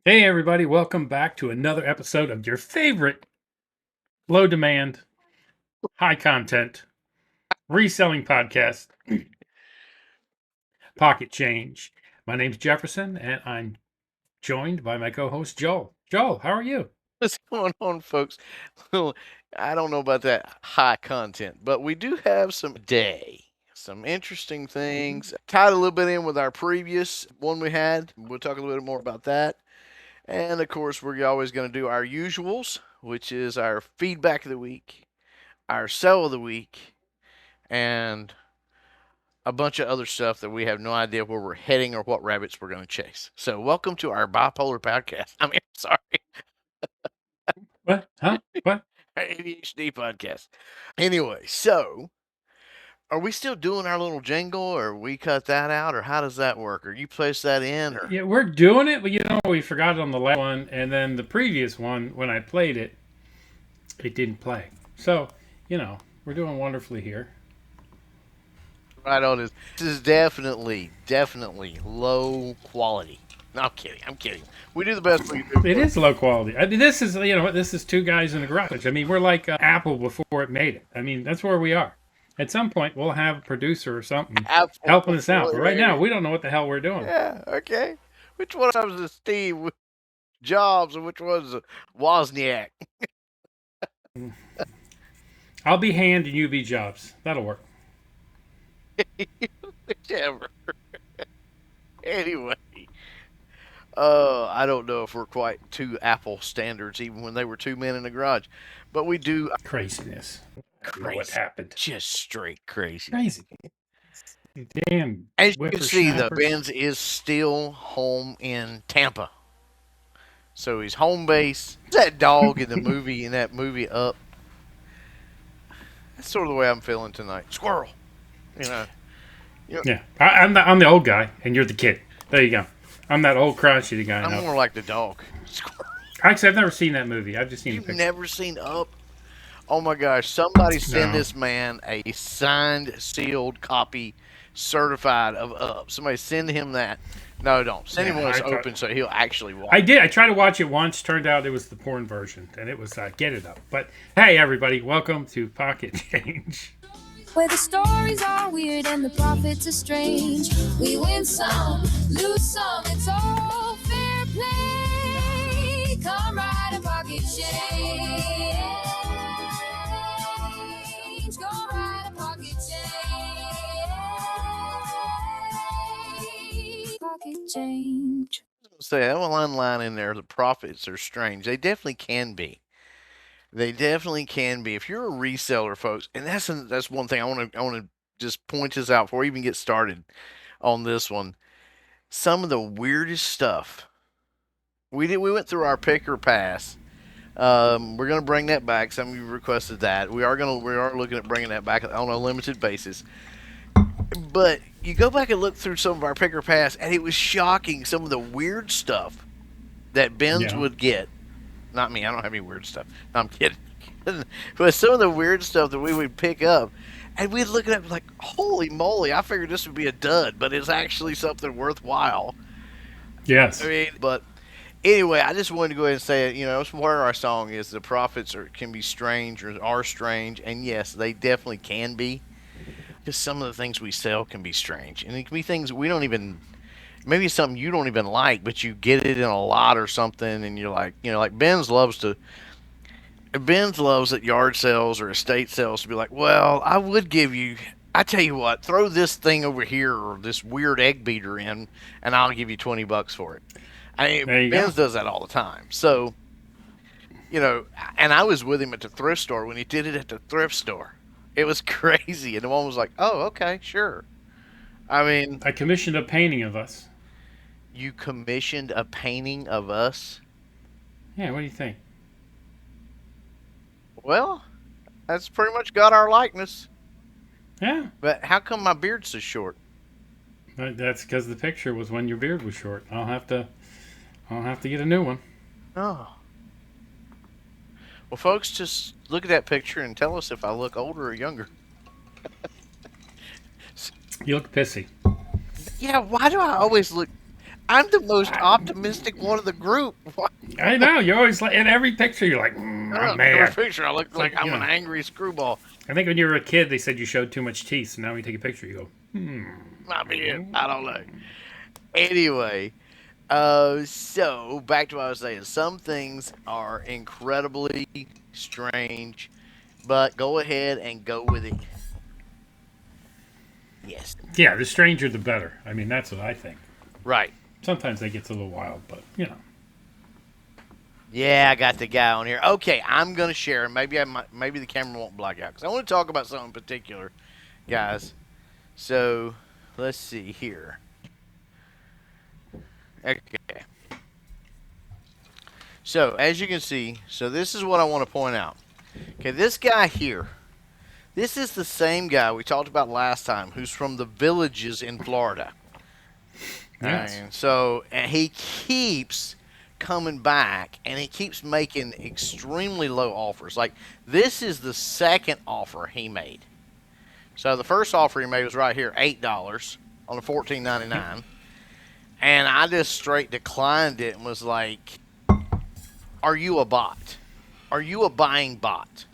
Hey, everybody, welcome back to another episode of your favorite low demand, high content reselling podcast, Pocket Change. My name's Jefferson, and I'm joined by my co host, Joel. Joel, how are you? What's going on, folks? Well, I don't know about that high content, but we do have some interesting things tied a little bit in with our previous one we had. We'll talk a little bit more about that. And of course, we're always going to do our usuals, which is our feedback of the week, our sell of the week, and a bunch of other stuff that we have no idea where we're heading or what rabbits we're going to chase. So, welcome to our bipolar podcast. Sorry, What? Huh? What? our ADHD podcast. Anyway, so are we still doing our little jingle, or we cut that out, or how does that work? Or you place that in, or Yeah, we're doing it, but we forgot it on the last one, and then the previous one, when I played it, it didn't play. So, we're doing wonderfully here. right on this? This is definitely low quality. No, I'm kidding. I'm kidding. We do the best we can do. It is low quality. I mean, this is, this is two guys in the garage. I mean, we're like Apple before it made it. I mean, that's where we are. At some point, we'll have a producer or something helping us out. But right now, we don't know what the hell we're doing. Yeah. Okay. Which one was Steve Jobs and which was Wozniak? I'll be Hand and you be Jobs. That'll work. Whichever. Anyway. I don't know if we're quite to Apple standards, even when they were two men in a garage. But we do Craziness. I don't know crazy. what happened. Just straight crazy. Crazy. Damn. As you can see, the Benz is still home in Tampa. So he's home base. That dog in the movie, Up. That's sort of the way I'm feeling tonight. Squirrel. You know. Yeah. I'm the old guy, and you're the kid. There you go. I'm that old crotchety guy. I'm more like the dog. Squirrel. Actually, I've never seen that movie. I've just seen You've never seen Up? Oh my gosh. Somebody send this man a signed, sealed copy, certified of Up. Somebody send him that. No, don't. Send him when it's open so he'll actually watch. I did. I tried to watch it once. Turned out it was the porn version, and it was Get It Up. But hey, everybody, welcome to Pocket Change. Where the stories are weird and the profits are strange. We win some, lose some, it's all fair play. Come ride a pocket change. Go ride a pocket change. Pocket change. Say that one line in there, the profits are strange. They definitely can be. They definitely can be. If you're a reseller, folks, and that's one thing I want to just point this out before we even get started on this one. Some of the weirdest stuff we went through our pick or pass. We're gonna bring that back. Some of you requested that. We are looking at bringing that back on a limited basis. But you go back and look through some of our pick or pass, and it was shocking. Some of the weird stuff that Benz would get. Not me. I don't have any weird stuff. No, I'm kidding. But some of the weird stuff that we would pick up, and we'd look at it like, holy moly, I figured this would be a dud, but it's actually something worthwhile. Yes. I mean, but anyway, I just wanted to go ahead and say it. That's where our song is. The profits can be strange or are strange, and yes, they definitely can be. Because some of the things we sell can be strange, and it can be things we don't even. Maybe it's something you don't even like, but you get it in a lot or something, and you're like, like Benz loves at yard sales or estate sales to be like, well, I tell you what, throw this thing over here or this weird egg beater in, and I'll give you $20 for it. Benz does that all the time. So, and I was with him at the thrift store when he did it at the thrift store. It was crazy, and the one was like, oh, okay, sure. I commissioned a painting of us. You commissioned a painting of us? Yeah, what do you think? Well, that's pretty much got our likeness. Yeah. But how come my beard's so short? That's because the picture was when your beard was short. I'll have to get a new one. Oh. Well, folks, just look at that picture and tell us if I look older or younger. You look pissy. Yeah, why do I always look... I'm the most optimistic one of the group. I know. You're always like, in every picture, you're like, I'm mad. Every picture, I look like I'm an angry screwball. I think when you were a kid, they said you showed too much teeth. So now when you take a picture, you go, Might be it. I don't know. Anyway, so back to what I was saying. Some things are incredibly strange, but go ahead and go with it. Yes. Yeah, the stranger the better. I mean, that's what I think. Right. Sometimes they get a little wild, but Yeah, I got the guy on here. Okay, I'm gonna share. Maybe maybe the camera won't black out because I want to talk about something in particular, guys. So let's see here. Okay. So as you can see, this is what I want to point out. Okay, this guy here. This is the same guy we talked about last time, who's from the Villages in Florida. Yes. And he keeps coming back, and he keeps making extremely low offers. Like, this is the second offer he made. So the first offer he made was right here, $8 on a $14.99. And I just straight declined it and was like, are you a bot? Are you a buying bot?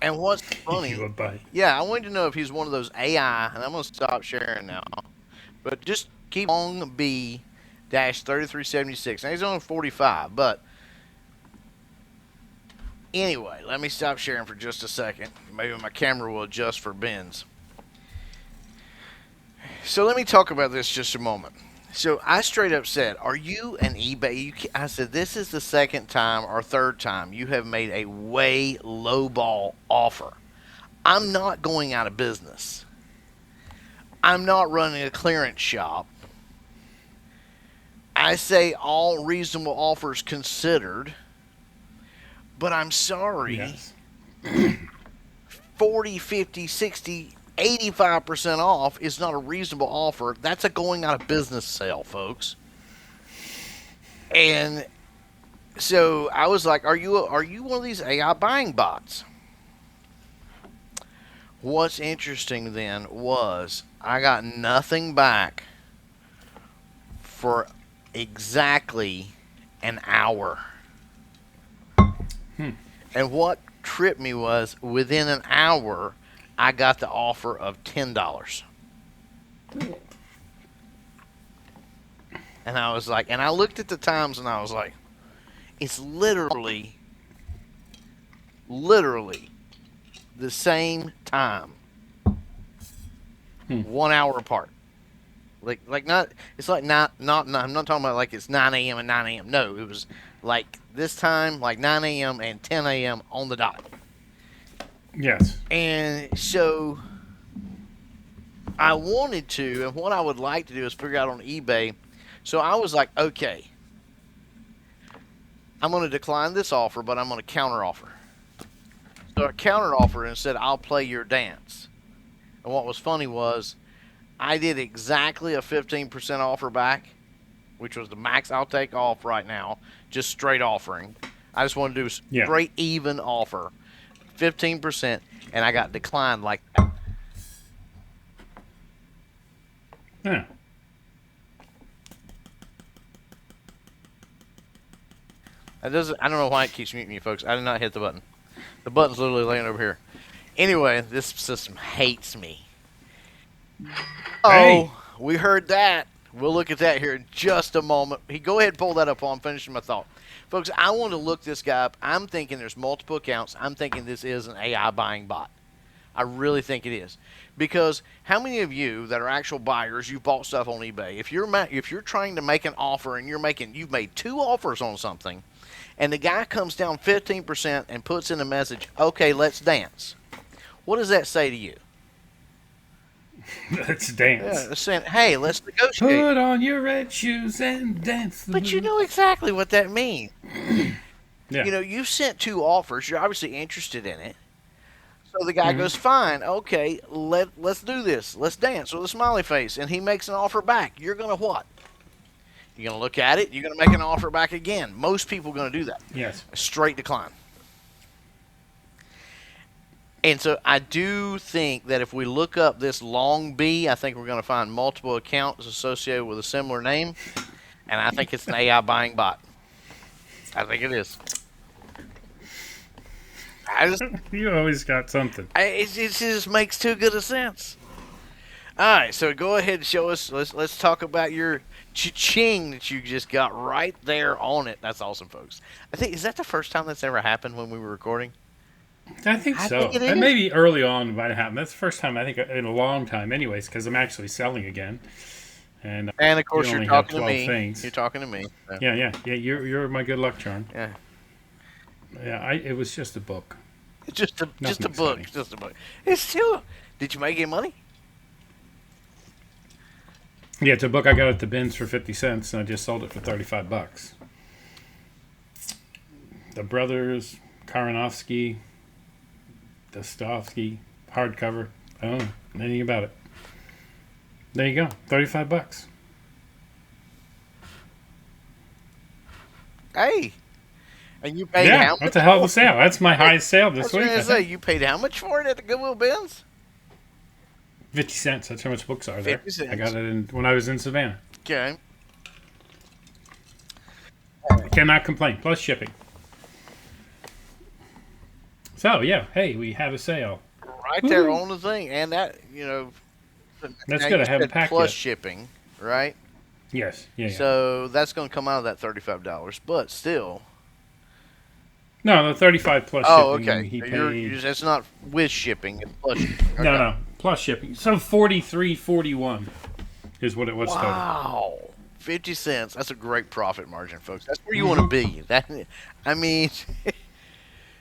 And what's funny, yeah, I wanted to know if he's one of those AI, and I'm going to stop sharing now, but just keep on B-3376. Now, he's only 45, but anyway, let me stop sharing for just a second. Maybe my camera will adjust for bends. So let me talk about this just a moment. So I straight up said, are you an eBay? I said, this is the second time or third time you have made a way lowball offer. I'm not going out of business. I'm not running a clearance shop. I say all reasonable offers considered, but I'm sorry. Yes. 40, 50, 60, 85% off is not a reasonable offer. That's a going out of business sale, folks. And so I was like, are you one of these AI buying bots? What's interesting then was I got nothing back for exactly an hour. And what tripped me was within an hour, I got the offer of $10. And I was like, and I looked at the times and I was like, it's literally the same time. 1 hour apart. Like not, it's like not, I'm not talking about like it's 9 a.m. and 9 a.m. No, it was like this time, like 9 a.m. and 10 a.m. on the dot. Yes. And so I wanted to, and what I would like to do is figure out on eBay. So I was like, okay, I'm going to decline this offer, but I'm going to counter offer. So I counter offer and said, I'll play your dance. And what was funny was I did exactly a 15% offer back, which was the max I'll take off right now, just straight offering. I just want to do straight even offer. 15%, and I got declined like that. Yeah. I don't know why it keeps muting me, folks. I did not hit the button. The button's literally laying over here. Anyway, this system hates me. Hey. Oh, we heard that. We'll look at that here in just a moment. Go ahead and pull that up while I'm finishing my thought. Folks, I want to look this guy up. I'm thinking there's multiple accounts. I'm thinking this is an AI buying bot. I really think it is. Because how many of you that are actual buyers, you've bought stuff on eBay, if you're trying to make an offer and you've made 2 offers on something, and the guy comes down 15% and puts in a message, okay, let's dance. What does that say to you? Let's dance. Yeah, it's saying, hey, let's negotiate. Put on your red shoes and dance. But you know exactly what that means. Yeah. You know, you sent 2 offers. You're obviously interested in it. So the guy goes, fine, okay, let's do this. Let's dance with a smiley face. And he makes an offer back. You're going to what? You're going to look at it. You're going to make an offer back again. Most people are going to do that. Yes. A straight decline. And so I do think that if we look up this long B, I think we're going to find multiple accounts associated with a similar name, and I think it's an AI buying bot. I think it is. You always got something. It just makes too good a sense. All right, so go ahead and show us. Let's talk about your Cha-Ching that you just got right there on it. That's awesome, folks. I think, is that the first time that's ever happened when we were recording? I think so. And maybe early on it might have happened. That's the first time I think in a long time, anyways, because I'm actually selling again. And of course you're talking to me. Things. You're talking to me. So. Yeah. You're my good luck charm. Yeah. Yeah. It was just a book. Just a book. Just a book. It's still. Did you make any money? Yeah, it's a book I got at the bins for 50 cents, and I just sold it for $35. The Brothers Karanofsky, Dostoevsky, hardcover. I don't know anything about it. There you go, $35. Hey, and you paid how much? That's a hell of a sale. That's my highest sale this week. You paid how much for it at the Goodwill bins? 50 cents. That's how much books are there. 50 cents. I got it when I was in Savannah. Okay. I cannot complain. Plus shipping. So, yeah. Hey, we have a sale. Right there on the thing. And that, that's good. I haven't packed plus yet. Shipping, right? Yes. Yeah. So that's going to come out of that $35, but still. No, the 35 plus shipping. Oh, okay. He paid. That's not with shipping. It's plus shipping. Okay. No. Plus shipping. So $43.41 is what it was total. Wow. 50 cents. That's a great profit margin, folks. That's where you want to be.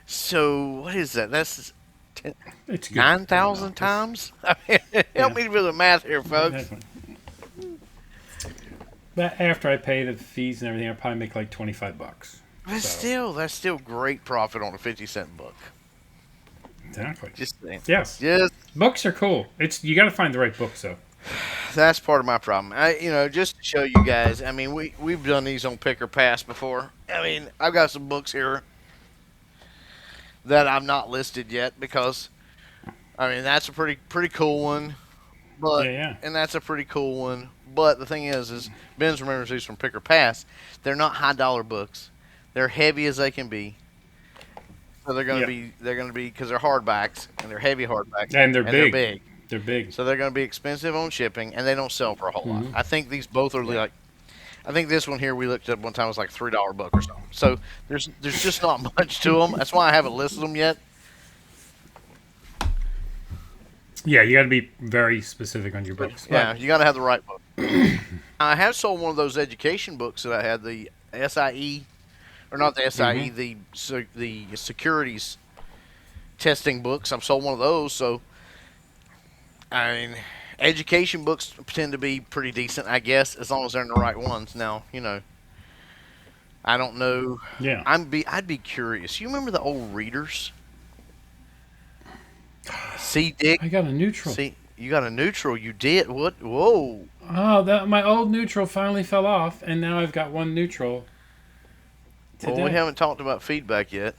So what is that? That's 9,000 times? Help me with the math here, folks. But after I pay the fees and everything, I'll probably make like $25. That's still great profit on a 50-cent book. Exactly. Just saying. Yes. Books are cool. You got to find the right books, though. That's part of my problem. Just to show you guys. I mean, we've done these on Pick or Pass before. I mean, I've got some books here that I've not listed yet because, I mean, that's a pretty cool one. But and that's a pretty cool one. But the thing is Ben's remembers these from Pick or Pass. They're not high-dollar books. They're heavy as they can be. So they're going to be because they're hardbacks and they're heavy hardbacks and they're big. They're big. So they're going to be expensive on shipping and they don't sell for a whole lot. I think these both are like, I think this one here we looked at one time was like $3 book or something. So there's just not much to them. That's why I haven't listed them yet. Yeah, you got to be very specific on your books. Yeah, you got to have the right book. I have sold one of those education books that I had, the SIE. Or not the SIE, the securities testing books. I've sold one of those. So, I mean, education books tend to be pretty decent, I guess, as long as they're in the right ones. Now, I don't know. Yeah. I'd be curious. You remember the old readers? See, Dick? I got a neutral. See, you got a neutral. You did? What? Whoa. Oh, my old neutral finally fell off, and now I've got one neutral. Well, we haven't talked about feedback yet.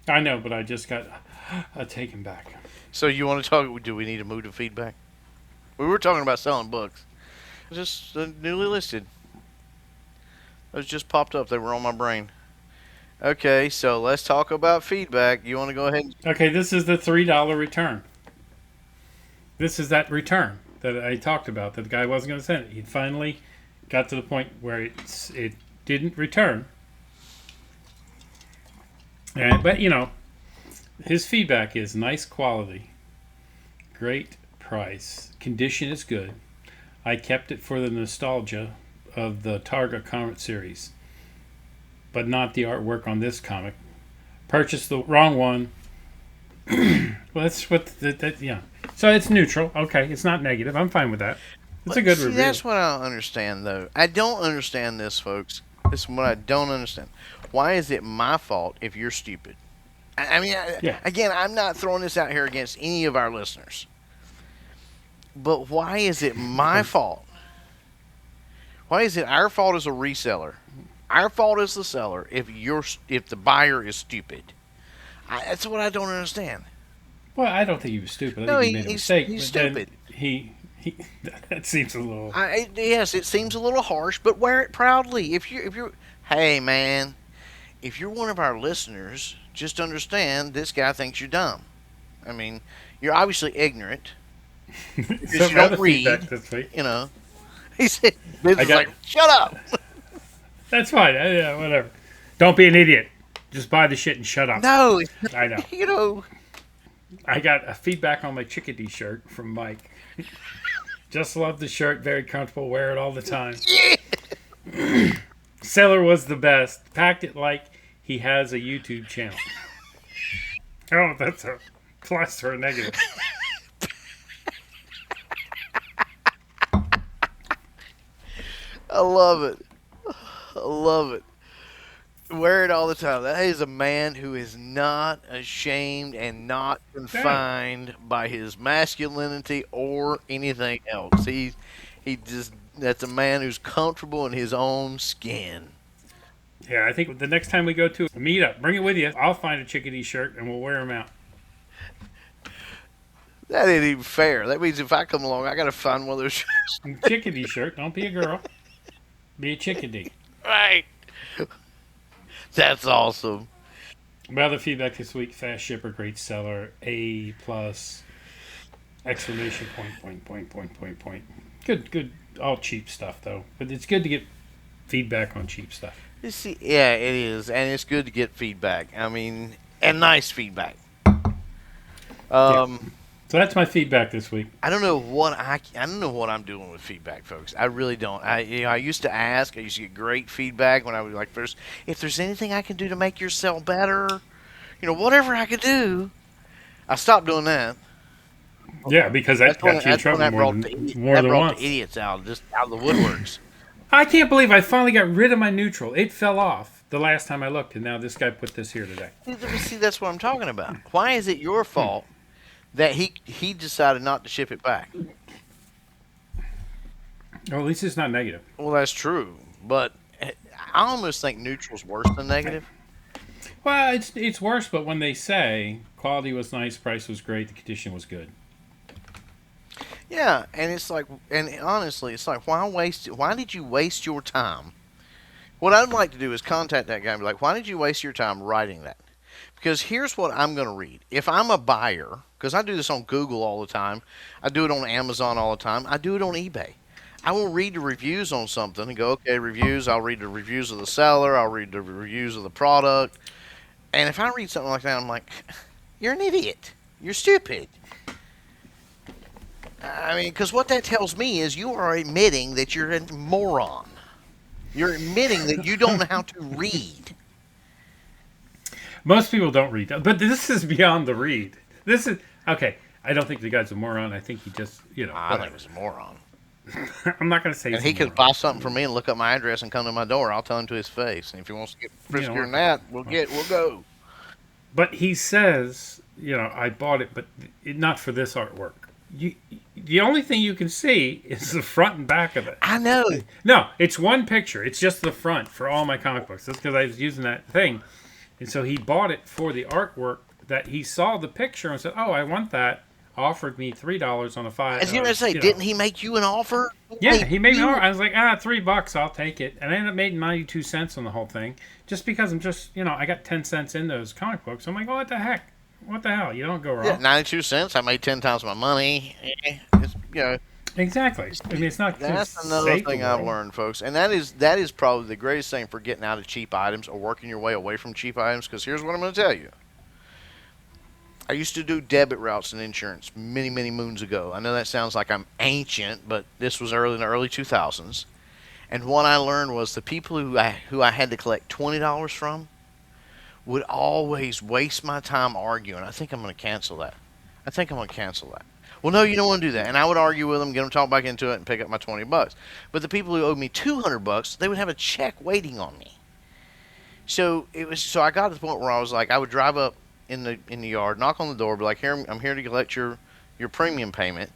I know, but I just got taken back. So you want to talk? Do we need to move to feedback? We were talking about selling books. Just newly listed. Those just popped up. They were on my brain. Okay, so let's talk about feedback. You want to go ahead? Okay, this is the $3 return. This is that return that I talked about that the guy wasn't going to send it. He finally got to the point where it didn't return. But his feedback is nice quality, great price, condition is good. I kept it for the nostalgia of the Targa comic series, but not the artwork on this comic. Purchased the wrong one. Well, that's what yeah. So it's neutral. Okay, it's not negative. I'm fine with that. It's a good review. That's what I don't understand, though. I don't understand this, folks. This is what I don't understand. Why is it my fault if you're stupid? I mean, again, I'm not throwing this out here against any of our listeners. But why is it my fault? Why is it our fault as a reseller? Our fault as the seller if the buyer is stupid. That's what I don't understand. Well, I don't think he was stupid. I No, think he made a mistake. he's but stupid. Then he that seems a little. Yes, it seems a little harsh, but wear it proudly. Hey man, if you're one of our listeners, just understand this guy thinks you're dumb. I mean, you're obviously ignorant because you don't read. This week. You know, he said, like, shut up. That's fine. Yeah, whatever. Don't be an idiot. Just buy the shit and shut up. No, I know. You know, I got a feedback on my chickadee shirt from Mike. Just love the shirt. Very comfortable. Wear it all the time. Yeah. Seller was the best. Packed it like he has a YouTube channel. I don't know if that's a plus or a negative. I love it. I love it. Wear it all the time. That is a man who is not ashamed and not confined by his masculinity or anything else. That's a man who's comfortable in his own skin. Yeah, I think the next time we go to a meetup, bring it with you. I'll find a chickadee shirt and we'll wear them out. That ain't even fair. That means if I come along, I got to find one of those shirts. Chickadee shirt. Don't be a girl. Be a chickadee. Right. That's awesome. My other feedback this week: fast shipper, great seller, A plus, exclamation point. Good. All cheap stuff though, but it's good to get feedback on cheap stuff. Yeah, it is, and it's good to get feedback. I mean, and nice feedback. Yeah. So that's my feedback this week. I don't know what I'm doing with feedback, folks. I really don't. I used to ask. I used to get great feedback when I was like first. If there's anything I can do to make your sell better, whatever I could do. I stopped doing that. Yeah, because that got you in trouble more than once. The idiots out of the woodworks. I can't believe I finally got rid of my neutral. It fell off the last time I looked, and now this guy put this here today. See, that's what I'm talking about. Why is it your fault that he decided not to ship it back? Well, at least it's not negative. Well, that's true, but I almost think neutral's worse than negative. Well, it's worse, but when they say quality was nice, price was great, the condition was good. Yeah, and it's like, and honestly, it's like, why did you waste your time? What I'd like to do is contact that guy and be like, why did you waste your time writing that? Because here's what I'm going to read. If I'm a buyer, because I do this on Google all the time, I do it on Amazon all the time, I do it on eBay. I will read the reviews on something and go, okay, reviews, I'll read the reviews of the seller, I'll read the reviews of the product. And if I read something like that, I'm like, you're an idiot. You're stupid. I mean, because what that tells me is you are admitting that you're a moron. You're admitting that you don't know how to read. Most people don't read, but this is beyond the read. This is okay. I don't think the guy's a moron. I think he just, I think he's a moron. I'm not going to say. And he could buy something from me and look up my address and come to my door. I'll tell him to his face. And if he wants to get friskier than that, we'll go. But he says, I bought it, but not for this artwork. The only thing you can see is the front and back of it. I know. No, it's one picture. It's just the front for all my comic books. That's because I was using that thing. And so he bought it for the artwork that he saw the picture and said, oh, I want that. Offered me $3 on a $5. I was going to say, didn't he make you an offer? Yeah, he made me an offer. I was like, $3, I'll take it. And I ended up making 92 cents on the whole thing. Just because I'm just, I got 10 cents in those comic books. I'm like, oh, what the heck? What the hell? You don't go wrong. Yeah, 92 cents. I made 10 times my money. Exactly. I mean, it's not. That's another thing I've learned, folks, and that is probably the greatest thing for getting out of cheap items or working your way away from cheap items. Because here's what I'm going to tell you. I used to do debit routes in insurance many, many moons ago. I know that sounds like I'm ancient, but this was in the early 2000s. And what I learned was the people who I had to collect $20 from would always waste my time arguing. I think I'm going to cancel that. Well, no, you don't want to do that. And I would argue with them, get them talked back into it, and pick up my $20. But the people who owed me $200, they would have a check waiting on me. So I got to the point where I was like, I would drive up in the yard, knock on the door, be like, "Here, I'm here to collect your premium payment."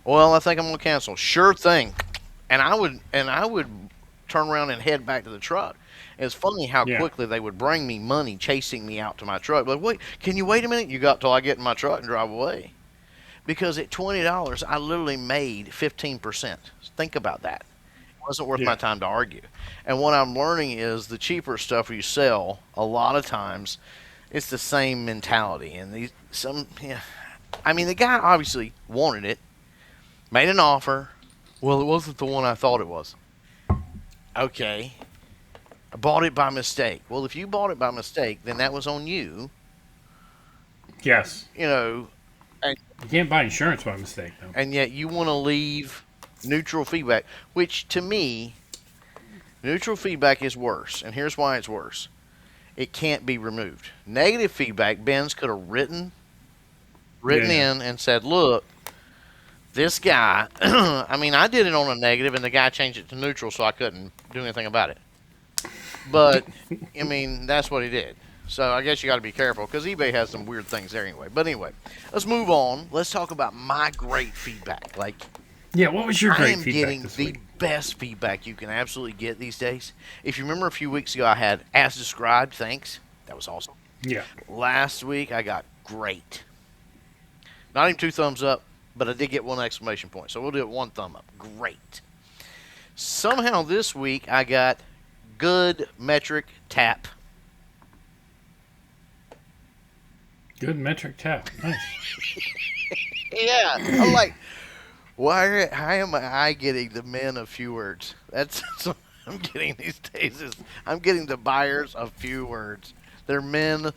Well, I think I'm going to cancel. Sure thing. And I would turn around and head back to the truck. It's funny how Yeah. quickly they would bring me money chasing me out to my truck. Like, wait, can you wait a minute? You got till I get in my truck and drive away. Because at $20, I literally made 15%. Think about that. It wasn't worth my Yeah. time to argue. And what I'm learning is the cheaper stuff you sell, a lot of times, it's the same mentality. And I mean, the guy obviously wanted it, made an offer. Well, it wasn't the one I thought it was. Okay. I bought it by mistake. Well, if you bought it by mistake, then that was on you. Yes. You know, and, You can't buy insurance by mistake, though. and yet you want to leave neutral feedback, which to me, neutral feedback is worse. And here's why it's worse. It can't be removed. Negative feedback, Benz could have written Yeah. in and said, look, this guy, I mean, I did it on a negative and the guy changed it to neutral so I couldn't do anything about it. But, I mean, that's what he did. So I guess you got to be careful because eBay has some weird things there anyway. But anyway, let's move on. Let's talk about my great feedback. Like, Yeah, what was your I great am feedback getting this the week? best feedback you can absolutely get these days. If you remember a few weeks ago, I had as described, thanks. That was awesome. Yeah. Last week, I got great. Not even 2 thumbs up, but I did get 1 exclamation point. So we'll do it 1 thumb up. Great. Somehow this week, I got good metric tap. Good metric tap. Nice. Yeah. I'm like, how am I getting the men of few words? That's what I'm getting these days. I'm getting the buyers of few words. They're men.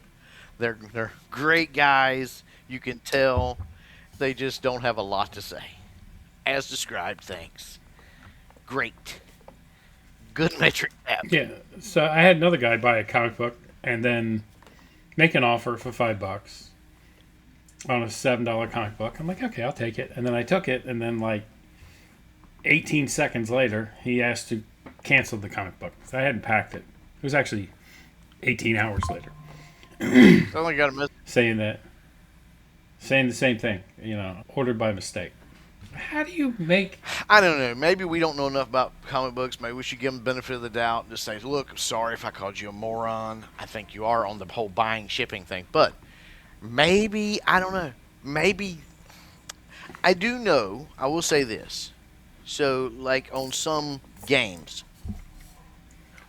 They're great guys. You can tell they just don't have a lot to say. As described, thanks. Great. Good metric tap. Yeah. So I had another guy buy a comic book and then make an offer for $5 on a $7 comic book. I'm like, okay, I'll take it. And then I took it, and then like 18 seconds later, he asked to cancel the comic book. So I hadn't packed it. It was actually 18 hours later. Sounds like you got a miss. saying the same thing, ordered by mistake. How do you make? I don't know. Maybe we don't know enough about comic books. Maybe we should give them the benefit of the doubt and just say, look, I'm sorry if I called you a moron. I think you are on the whole buying, shipping thing. But maybe, I don't know. Maybe, I do know, I will say this. So, like on some games,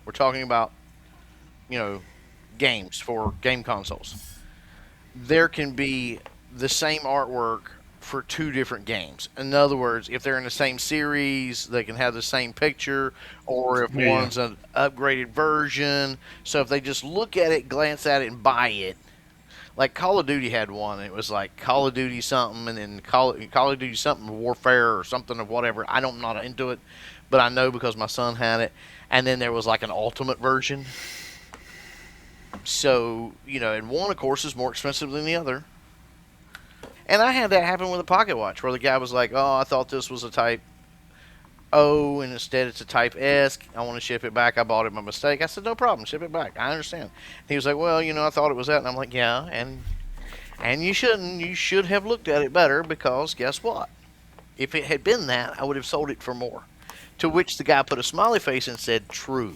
we're talking about, games for game consoles. There can be the same artwork for 2 different games. In other words, if they're in the same series, they can have the same picture, or if Yeah. one's an upgraded version. So if they just look at it, glance at it, and buy it, like Call of Duty had one. It was like Call of Duty something, and then Call of Duty something Warfare or something of whatever. I'm not into it, but I know because my son had it. And then there was like an ultimate version. So, and one, of course, is more expensive than the other. And I had that happen with a pocket watch where the guy was like, oh, I thought this was a type O and instead it's a type S. I want to ship it back. I bought it by mistake. I said, no problem. Ship it back. I understand. And he was like, well, I thought it was that. And I'm like, yeah, and you shouldn't. You should have looked at it better because guess what? If it had been that, I would have sold it for more. To which the guy put a smiley face and said, true.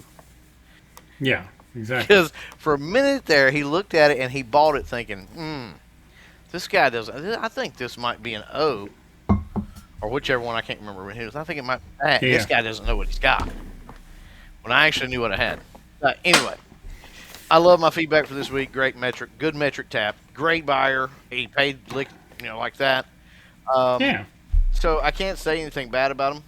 Yeah, exactly. Because for a minute there, he looked at it and he bought it thinking, this guy doesn't. I think this might be an O, or whichever one. I can't remember when he was. I think it might be that. Yeah. This guy doesn't know what he's got. When I actually knew what I had. Anyway, I love my feedback for this week. Great metric, good metric tap, great buyer. He paid like that. Yeah. So I can't say anything bad about him.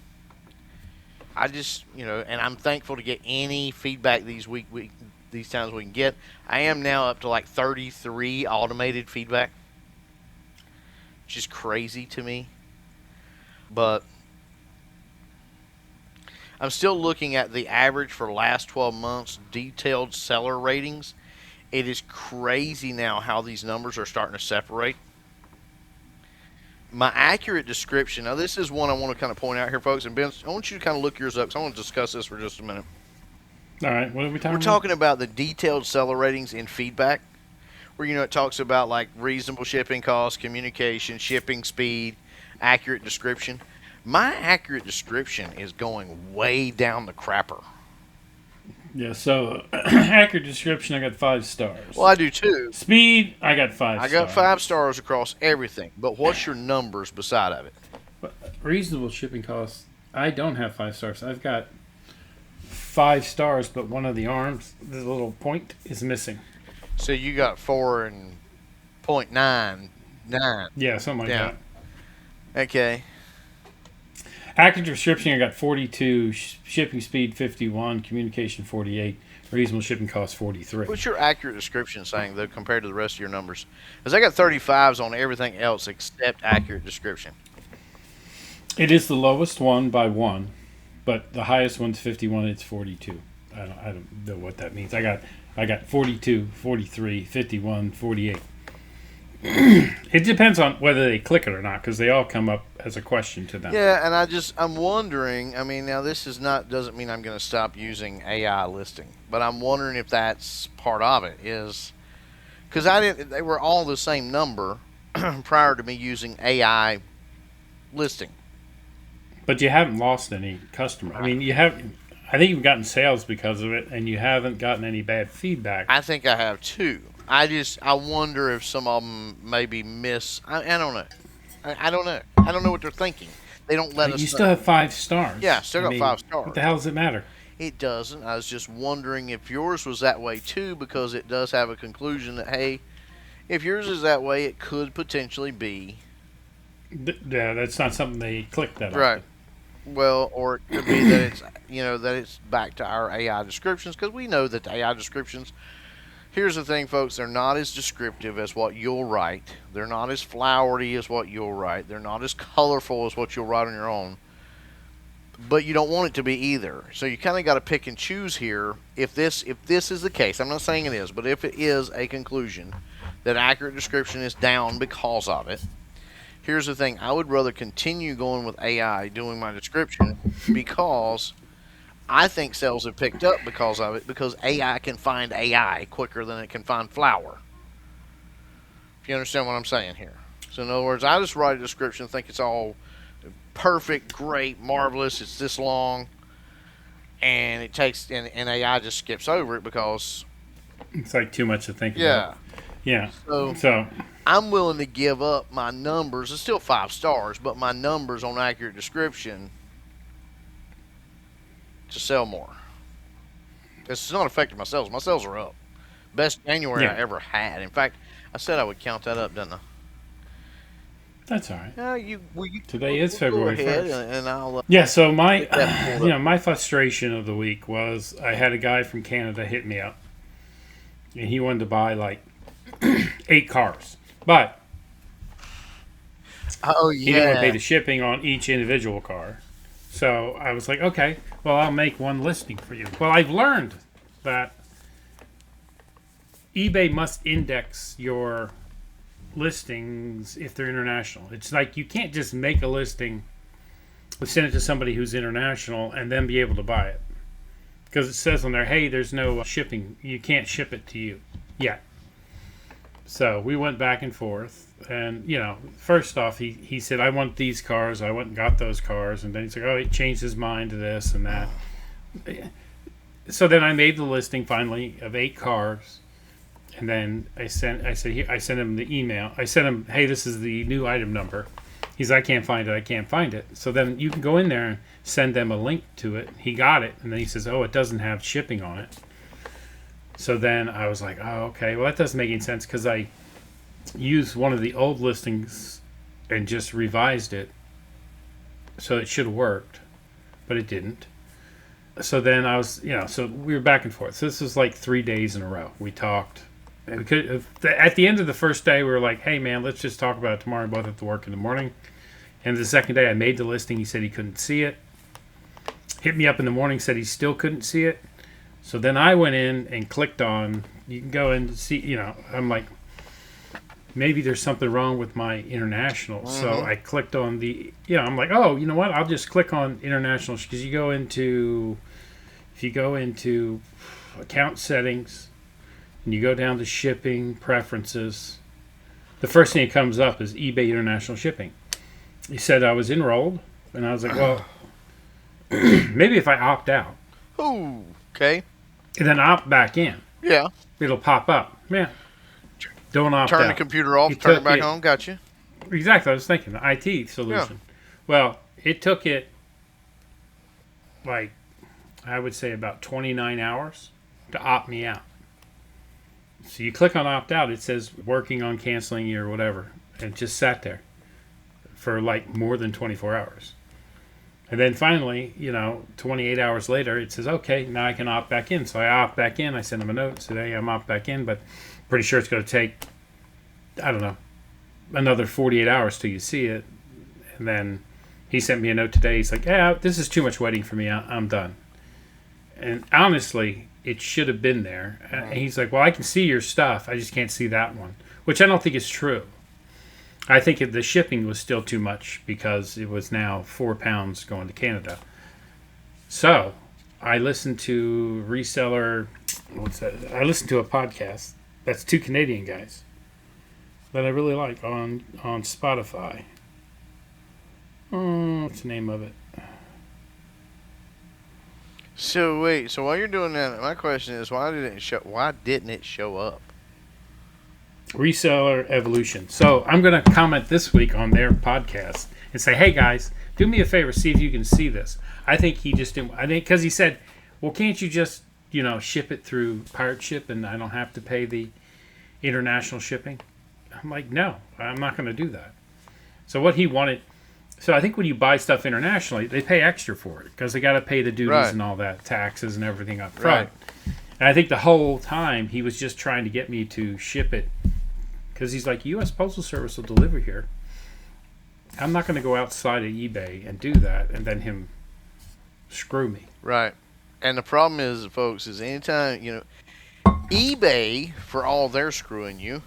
I just and I'm thankful to get any feedback these times we can get. I am now up to like 33 automated feedback. Which is crazy to me. But I'm still looking at the average for last 12 months detailed seller ratings. It is crazy now how these numbers are starting to separate. My accurate description, now this is one I want to kind of point out here, folks. And Ben, I want you to kind of look yours up because I want to discuss this for just a minute. All right, what are we talking We're about? talking about the detailed seller ratings in feedback. Where, it talks about like reasonable shipping costs, communication, shipping speed, accurate description. My accurate description is going way down the crapper. Yeah, so accurate description, I got 5 stars. Well, I do too. Speed, I got 5 stars. I got 5 stars across everything. But what's your numbers beside of it? But reasonable shipping costs, I don't have 5 stars. I've got 5 stars, but one of the arms, the little point, is missing. So you got 4 and 0.99. Yeah, something like that. Okay. Accurate description, I got 42. Shipping speed, 51. Communication, 48. Reasonable shipping cost, 43. What's your accurate description saying, though, compared to the rest of your numbers? Because I got 35s on everything else except accurate description. It is the lowest one by 1, but the highest one's 51. It's 42. I don't know what that means. I got 42, 43, 51, 48. It depends on whether they click it or not, because they all come up as a question to them. Yeah, and I'm wondering, I mean, now this doesn't mean I'm going to stop using AI listing, but I'm wondering if that's part of it, is, because they were all the same number prior to me using AI listing. But you haven't lost any customer. I mean, I think you've gotten sales because of it, and you haven't gotten any bad feedback. I think I have too. I wonder if some of them maybe miss. I don't know. I don't know. I don't know what they're thinking. They don't let us. You still have 5 stars. Yeah, still got 5 stars. What the hell does it matter? It doesn't. I was just wondering if yours was that way too, because it does have a conclusion that, hey, if yours is that way, it could potentially be. Yeah, that's not something they click that right. Often. Well, or it could be that it's that it's back to our AI descriptions, because we know that the AI descriptions. Here's the thing, folks. They're not as descriptive as what you'll write. They're not as flowery as what you'll write. They're not as colorful as what you'll write on your own. But you don't want it to be either. So you kind of got to pick and choose here. If this is the case, I'm not saying it is, but if it is a conclusion that accurate description is down because of it, here's the thing. I would rather continue going with AI doing my description, because I think sales have picked up because of it, because AI can find AI quicker than it can find flour. If you understand what I'm saying here. So in other words, I just write a description, think it's all perfect, great, marvelous, it's this long, and it takes, and AI just skips over it because it's like too much to think about. Yeah. So I'm willing to give up my numbers. It's still 5 stars, but my numbers on accurate description to sell more. It's not affecting my sales. My sales are up. Best January I ever had. In fact, I said I would count that up, didn't I? That's all right. Today is February 1st. And I'll, so my my frustration of the week was I had a guy from Canada hit me up, and he wanted to buy like 8 cars, but he didn't want to pay the shipping on each individual car. So I was like, okay, well, I'll make one listing for you. Well, I've learned that eBay must index your listings if they're international. It's like you can't just make a listing and send it to somebody who's international and then be able to buy it. Because it says on there, hey, there's no shipping. You can't ship it to you yet. So we went back and forth. And, first off, he said, I want these cars. I went and got those cars. And then he's like, oh, he changed his mind to this and that. So then I made the listing finally of 8 cars. And then I sent him the email. I sent him, hey, this is the new item number. He's like, I can't find it. So then you can go in there and send them a link to it. He got it. And then he says, oh, it doesn't have shipping on it. So then I was like, oh, okay. Well, that doesn't make any sense, because I used one of the old listings and just revised it. So it should have worked, but it didn't. So then I was, so we were back and forth. So this was like 3 days in a row. We talked. And at the end of the first day, we were like, hey, man, let's just talk about it tomorrow. We both have to work in the morning. And the second day, I made the listing. He said he couldn't see it. Hit me up in the morning, said he still couldn't see it. So then I went in and clicked on, you can go in and see, I'm like, maybe there's something wrong with my international. Mm-hmm. So I clicked on I'm like, oh, you know what? I'll just click on international, because if you go into account settings and you go down to shipping preferences, the first thing that comes up is eBay international shipping. He said I was enrolled, and I was like, well, maybe if I opt out. Oh, okay. and then opt back in. Yeah. It'll pop up. Yeah. Don't opt Turn out. the computer off, turn it back on. Gotcha. Exactly. I was thinking the IT solution. Yeah. Well, it took it like I would say about 29 hours to opt me out. So you click on opt out, it says working on canceling you or whatever. And it just sat there for like more than 24 hours. And then finally, 28 hours later, it says, okay, now I can opt back in. So I opt back in. I send them a note, say, hey, I'm opt back in, but pretty sure it's going to take, I don't know, another 48 hours till you see it. And then he sent me a note today. He's like, yeah, this is too much waiting for me. I'm done. And honestly, it should have been there. And he's like, well, I can see your stuff. I just can't see that one, which I don't think is true. I think the shipping was still too much because it was now 4 pounds going to Canada. So I listened to Reseller. What's that? I listened to a podcast. That's 2 Canadian guys that I really like on Spotify. What's the name of it? So wait, so while you're doing that, my question is, why didn't it show up? Reseller Evolution. So I'm going to comment this week on their podcast and say, hey guys, do me a favor, see if you can see this. I think he just didn't. I think because he said, well, can't you just ship it through pirate ship and I don't have to pay the international shipping? I'm like, no, I'm not going to do that. So what he wanted. So I think when you buy stuff internationally, they pay extra for it because they got to pay the duties and all that, taxes and everything up front. Right. And I think the whole time he was just trying to get me to ship it because he's like, U.S. Postal Service will deliver here. I'm not going to go outside of eBay and do that and then him screw me. Right. And the problem is, folks, is anytime, eBay, for all they're screwing you,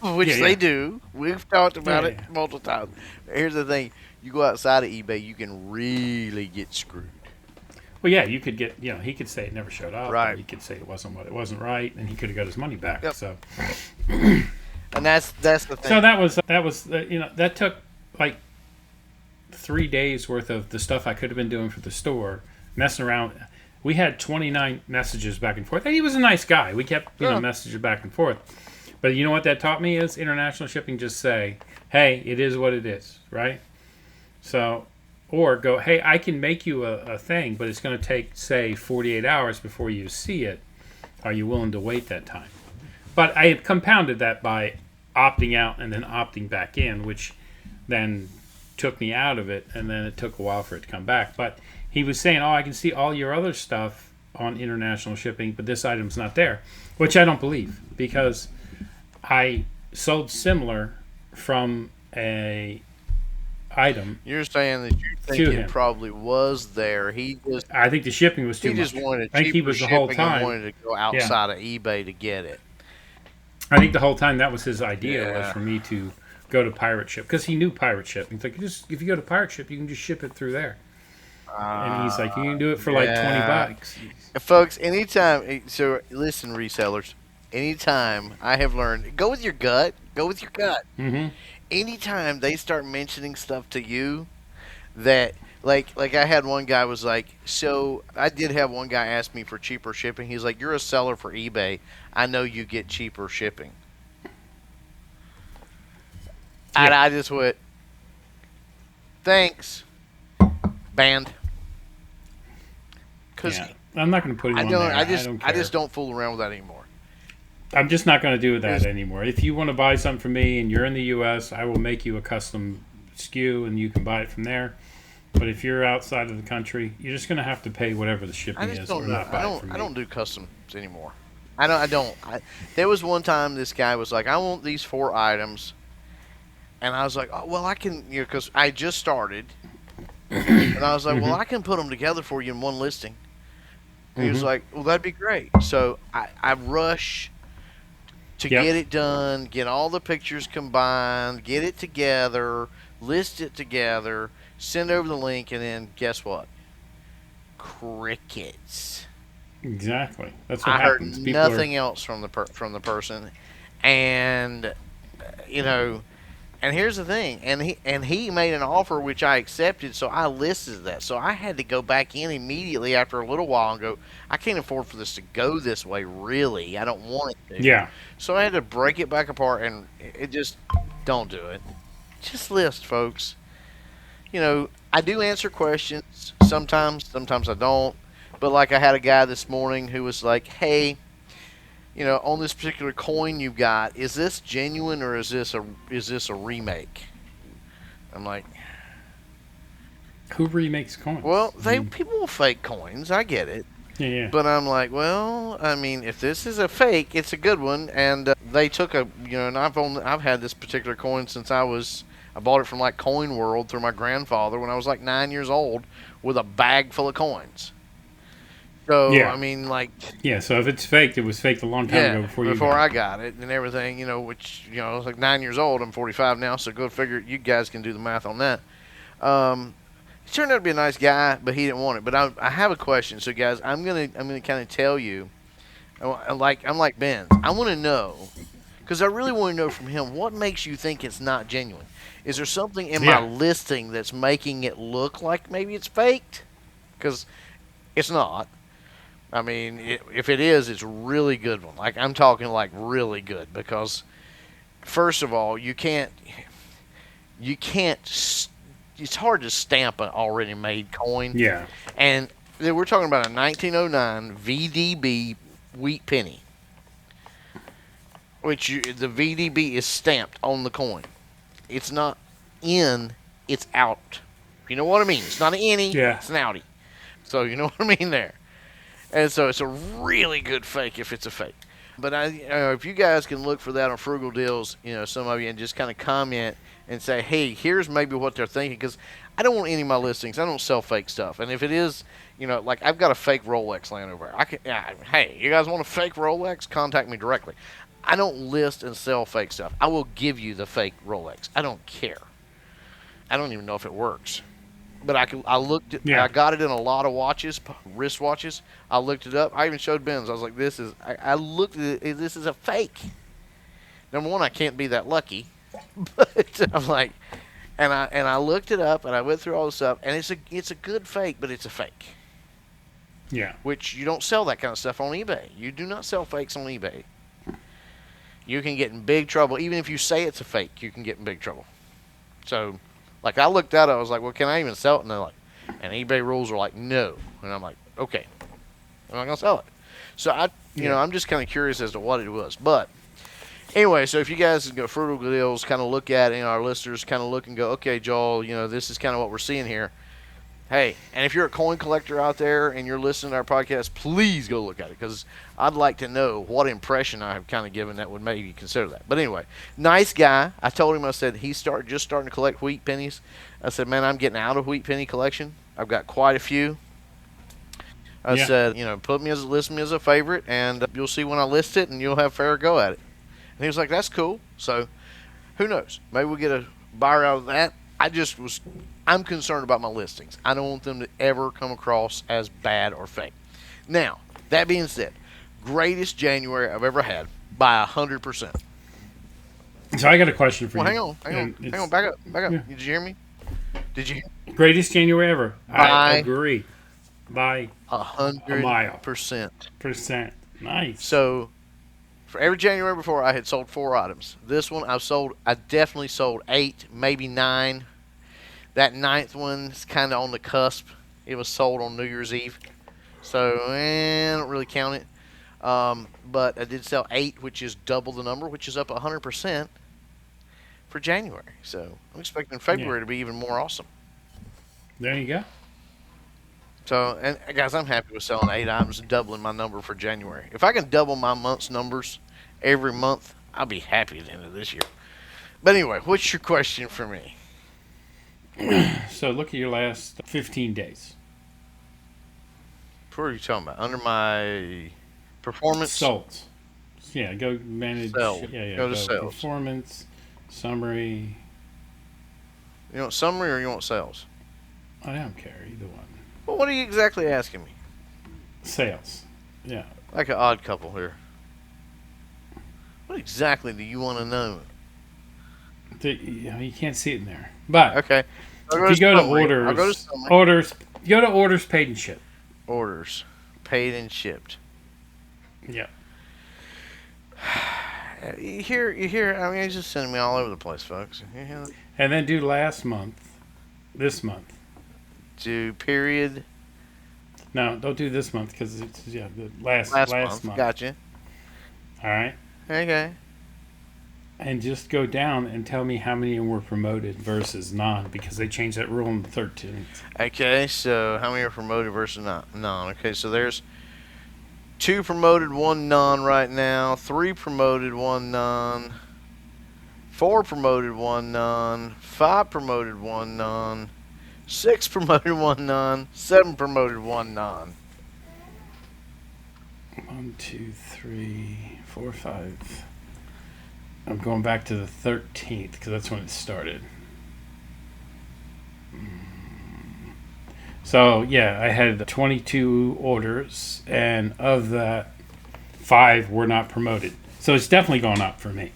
which they do. We've talked about it multiple times. Here's the thing. You go outside of eBay, you can really get screwed. Well, yeah, you could get, he could say it never showed up. Right. He could say it wasn't right, and he could have got his money back. Yep. So, and that's the thing. So that was that took like 3 days worth of the stuff I could have been doing for the store, messing around. We had 29 messages back and forth. And he was a nice guy. We kept messages back and forth. But you know what that taught me is international shipping. Just say, hey, it is what it is, right? So, or go, hey, I can make you a thing, but it's going to take, say, 48 hours before you see it. Are you willing to wait that time? But I had compounded that by opting out and then opting back in, which then took me out of it, and then it took a while for it to come back. But he was saying, I can see all your other stuff on international shipping, but this item's not there, which I don't believe because I sold similar from a item. You're saying that you think it probably was there. I think the shipping was too much. He just wanted I think he was the whole time wanted to go outside of eBay to get it. I think the whole time that was his idea was for me to go to pirate ship because he knew pirate ship. He's like, if you go to pirate ship, you can just ship it through there. And he's like, you can do it for like $20. Folks, anytime. So listen, resellers. Anytime I have learned, go with your gut. Go with your gut. Mm-hmm. Anytime they start mentioning stuff to you that, like I had one guy was like, so I did have one guy ask me for cheaper shipping. He's like, you're a seller for eBay. I know you get cheaper shipping. Yeah. And I just went, thanks. Banned. Because I'm not going to put him on there. I just don't fool around with that anymore. I'm just not going to do that anymore. If you want to buy something from me and you're in the U.S., I will make you a custom SKU and you can buy it from there. But if you're outside of the country, you're just going to have to pay whatever the shipping is or not buy it from me. I don't do customs anymore. I don't. There was one time this guy was like, I want these 4 items. And I was like, oh, well, I can, because I just started. And I was like, well, I can put them together for you in one listing. And he was like, well, that'd be great. So I rush to get it done, get all the pictures combined, get it together, list it together, send over the link, and then guess what? Crickets. Exactly. That's what I happens. heard nothing else from the person, and and And here's the thing, and he made an offer which I accepted, so I listed that. So I had to go back in immediately after a little while and go, I can't afford for this to go this way. Really, I don't want it to. Yeah. So I had to break it back apart, and it just don't do it. Just list, folks. I do answer questions sometimes. Sometimes I don't. But like I had a guy this morning who was like, "Hey, on this particular coin you've got, is this genuine or is this a remake?" I'm like, who remakes coins? well, people will fake coins. I get it. Yeah. But I'm like, well, I mean, if this is a fake, it's a good one. And they took and I've had this particular coin since I bought it from like Coin World through my grandfather when I was like 9 years old with a bag full of coins. So, Yeah. I mean, like... Yeah, so if it's faked, it was faked a long time ago before I got it and everything, which, I was like 9 years old. I'm 45 now, so go figure. You guys can do the math on that. He turned out to be a nice guy, but he didn't want it. But I have a question. So, guys, I'm gonna kind of tell you, I'm like Ben. I want to know, because I really want to know from him, what makes you think it's not genuine? Is there something in my listing that's making it look like maybe it's faked? Because it's not. I mean, if it is, it's a really good one. Like, I'm talking like really good, because first of all, you can't. It's hard to stamp an already made coin. Yeah. And we're talking about a 1909 VDB wheat penny, which the VDB is stamped on the coin. It's not in, it's out. You know what I mean? It's not an innie, it's an outie. So you know what I mean there. And so it's a really good fake if it's a fake. But if you guys can look for that on Frugal Deals, some of you, and just kind of comment and say, hey, here's maybe what they're thinking, because I don't want any of my listings. I don't sell fake stuff. And if it is, like I've got a fake Rolex laying over there. Hey, you guys want a fake Rolex? Contact me directly. I don't list and sell fake stuff. I will give you the fake Rolex. I don't care. I don't even know if it works. But I looked at, I got it in a lot of watches, wrist watches. I looked it up. I even showed Ben's. I was like, I looked at it. This is a fake. Number one, I can't be that lucky. But I'm like, and I looked it up and I went through all the stuff, and it's a good fake, but it's a fake. Yeah. Which you don't sell that kind of stuff on eBay. You do not sell fakes on eBay. You can get in big trouble. Even if you say it's a fake, you can get in big trouble. So, like, I looked at it, I was like, well, can I even sell it? And they're like, and eBay rules are like, no. And I'm like, okay, I'm not going to sell it. So, I'm just kind of curious as to what it was. But, anyway, so if you guys go Frugal Deals, kind of look at it, our listeners kind of look and go, okay, Joel, this is kind of what we're seeing here. Hey, and if you're a coin collector out there and you're listening to our podcast, please go look at it, because I'd like to know what impression I have kind of given that would maybe consider that. But anyway, nice guy. I told him, I said, he's just starting to collect wheat pennies. I said, man, I'm getting out of wheat penny collection. I've got quite a few. I said, list me as a favorite, and you'll see when I list it, and you'll have fair go at it. And he was like, that's cool. So, who knows? Maybe we'll get a buyer out of that. I'm concerned about my listings. I don't want them to ever come across as bad or fake. Now, that being said, greatest January I've ever had by 100%. So I got a question for you. Hang on, back up. Yeah. Did you hear me? Did you? Greatest January ever. I agree. By 100%. Nice. So, for every January before, I had sold 4 items. This one, I definitely sold 8, maybe 9. That 9th one's kind of on the cusp. It was sold on New Year's Eve. So, I don't really count it. But I did sell 8, which is double the number, which is up 100% for January. So, I'm expecting February to be even more awesome. There you go. So, and guys, I'm happy with selling 8 items and doubling my number for January. If I can double my month's numbers every month, I'll be happy at the end of this year. But anyway, what's your question for me? So look at your last 15 days. What are you talking about? Under my performance? Sold. Yeah, go manage. Sell. Yeah. Go to sales. Performance, summary. You want summary or you want sales? I don't care, either one. Well, what are you exactly asking me? Sales. Yeah. Like an odd couple here. What exactly do you want to know? You can't see it in there. But okay. If you go to orders, go to orders paid and shipped. Orders paid and shipped. Yeah. You hear. I mean, he's just sending me all over the place, folks. And then do this month. Do period. No, don't do this month because it's the last month. Gotcha. All right. Okay. And just go down and tell me how many were promoted versus non, because they changed that rule on the 13th. Okay, so how many are promoted versus non? Okay, so there's 2 promoted, 1 non right now. 3 promoted, 1 non. 4 promoted, 1 non. 5 promoted, 1 non. 6 promoted, 1 non. 7 promoted, 1 non. 1, 2, 3, 4, 5. I'm going back to the 13th because that's when it started. So, yeah, I had 22 orders, and of that, 5 were not promoted. So it's definitely gone up for me.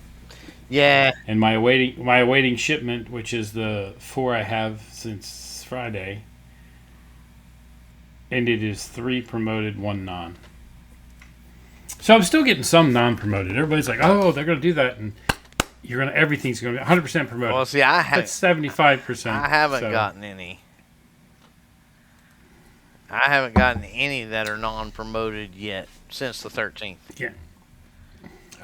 Yeah. And my awaiting shipment, which is the 4 I have since Friday, and it is 3 promoted, 1 non. So I'm still getting some non-promoted. Everybody's like, "Oh, they're going to do that," and everything's going to be 100% promoted. Well, see, that's 75%. I haven't gotten any. I haven't gotten any that are non-promoted yet since the 13th. Yeah.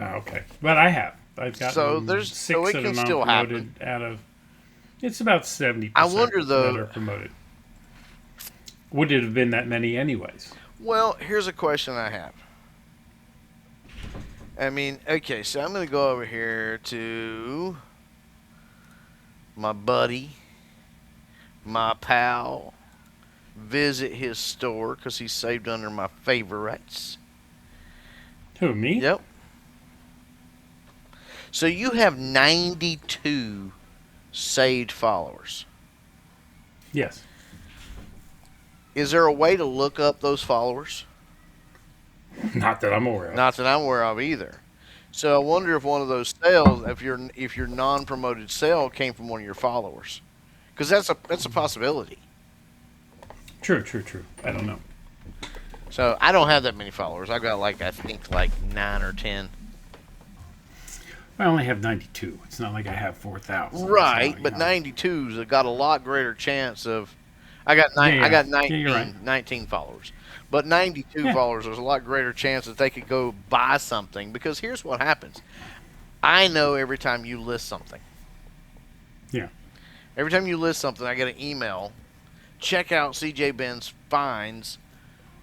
Okay, but I have. I've got 6 that are non-promoted out of. It's about 70%. I wonder though that are promoted. Would it have been that many anyways? Well, here's a question I have. I mean, okay, so I'm going to go over here to my buddy, my pal, visit his store because he's saved under my favorites. Who, me? Yep. So you have 92 saved followers. Yes. Is there a way to look up those followers? Not that I'm aware of. Not that I'm aware of either. So I wonder if one of those sales, if your non-promoted sale came from one of your followers, because that's a possibility. True. I don't know. So I don't have that many followers. I've got I think 9 or 10. I only have 92. It's not like I have 4,000. Right, but 92's got a lot greater chance of. I got 19, right. 19 followers. But 92 followers, there's a lot greater chance that they could go buy something. Because here's what happens. I know every time you list something. Yeah. Every time you list something, I get an email. Check out CJ Benz finds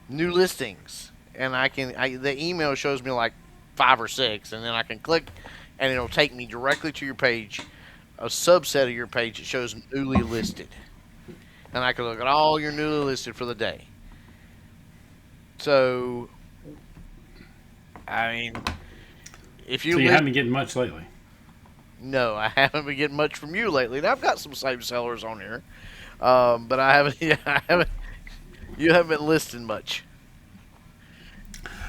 new listings. And the email shows me 5 or 6. And then I can click, and it'll take me directly to your page. A subset of your page that shows newly listed. And I can look at all your newly listed for the day. So, I mean, if you haven't been getting much lately. No, I haven't been getting much from you lately. And I've got some same sellers on here, but I haven't. You haven't been listing much.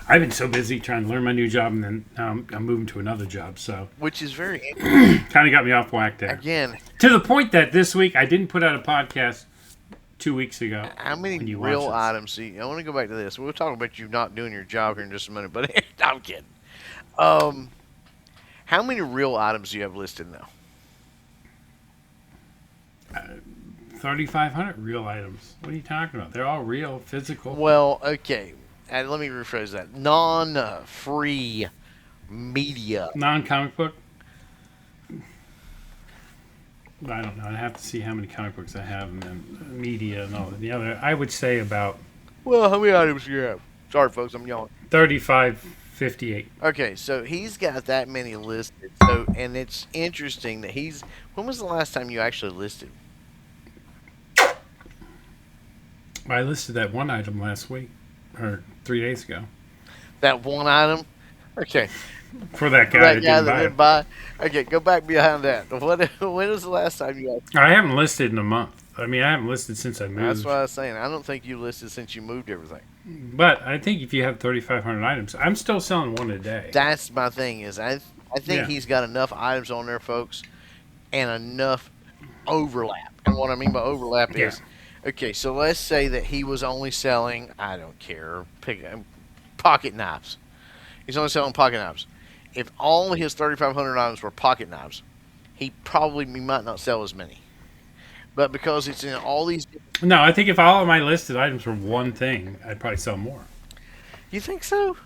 I've been so busy trying to learn my new job, and then I'm moving to another job. So, which is very interesting. Kind of got me off whack there. Again, to the point that this week I didn't put out a podcast 2 weeks ago. How many real items? See, I want to go back to this. We'll talk about you not doing your job here in just a minute, but I'm kidding. How many real items do you have listed now? 3,500 real items. What are you talking about? They're all real, physical. Well, okay. And let me rephrase that. Non-free media. Non-comic book? I don't know. I have to see how many comic books I have and then media and all the other. I would say about... Well, how many items do you have? Sorry, folks. I'm yelling. 3558. Okay, so he's got that many listed. So, and it's interesting that when was the last time you actually listed? I listed that one item last week, or 3 days ago. That one item? Okay. For that guy, that didn't buy. Okay, go back behind that. When was the last time you actually... I haven't listed in a month. I mean, I haven't listed since I moved. That's what I was saying. I don't think you listed since you moved everything. But I think if you have 3,500 items, I'm still selling one a day. That's my thing is I think he's got enough items on there, folks. and enough overlap. And what I mean by overlap is, okay, so let's say that he was only selling, I don't care, pocket knives. He's only selling pocket knives. If all his 3,500 items were pocket knives, he might not sell as many. But because it's in all these... No, I think if all of my listed items were one thing, I'd probably sell more. You think so?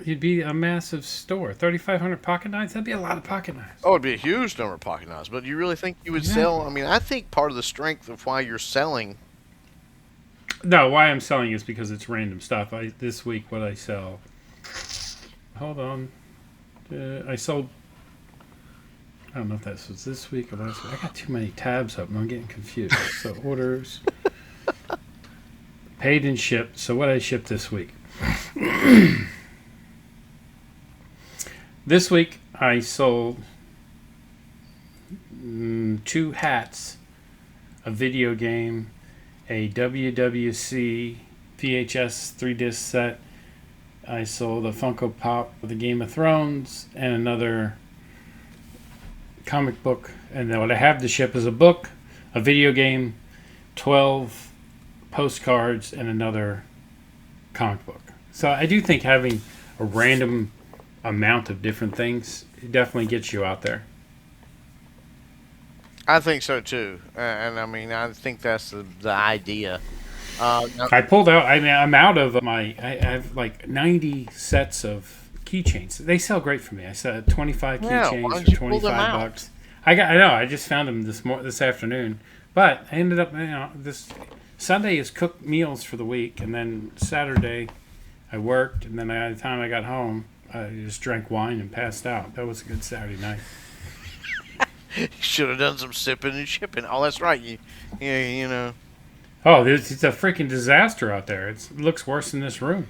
You'd be a massive store. 3,500 pocket knives? That'd be a lot of pocket knives. Oh, it'd be a huge number of pocket knives. But you really think you would sell? I mean, I think part of the strength of why you're selling... No, why I'm selling is because it's random stuff. This week, what I sell... Hold on. I sold... I don't know if that was this week or last week. I got too many tabs up and I'm getting confused. So orders, paid and shipped. So what I shipped this week? This week I sold 2 hats, a video game, a WWC VHS 3-disc set. I sold a Funko Pop with the Game of Thrones and another comic book, and then what I have to ship is a book, a video game, 12 postcards, and another comic book. So I do think having a random amount of different things definitely gets you out there. I think so too, and I mean I think that's the idea. I pulled out. I mean, I'm out of my. I have like 90 sets of keychains. They sell great for me. I said 25 keychains for $25. I know. I just found them this afternoon. But I ended up, this Sunday is cooked meals for the week, and then Saturday I worked, and then by the time I got home, I just drank wine and passed out. That was a good Saturday night. You should have done some sipping and shipping. Oh, that's right. You know. Oh, it's a freaking disaster out there. It looks worse than this room.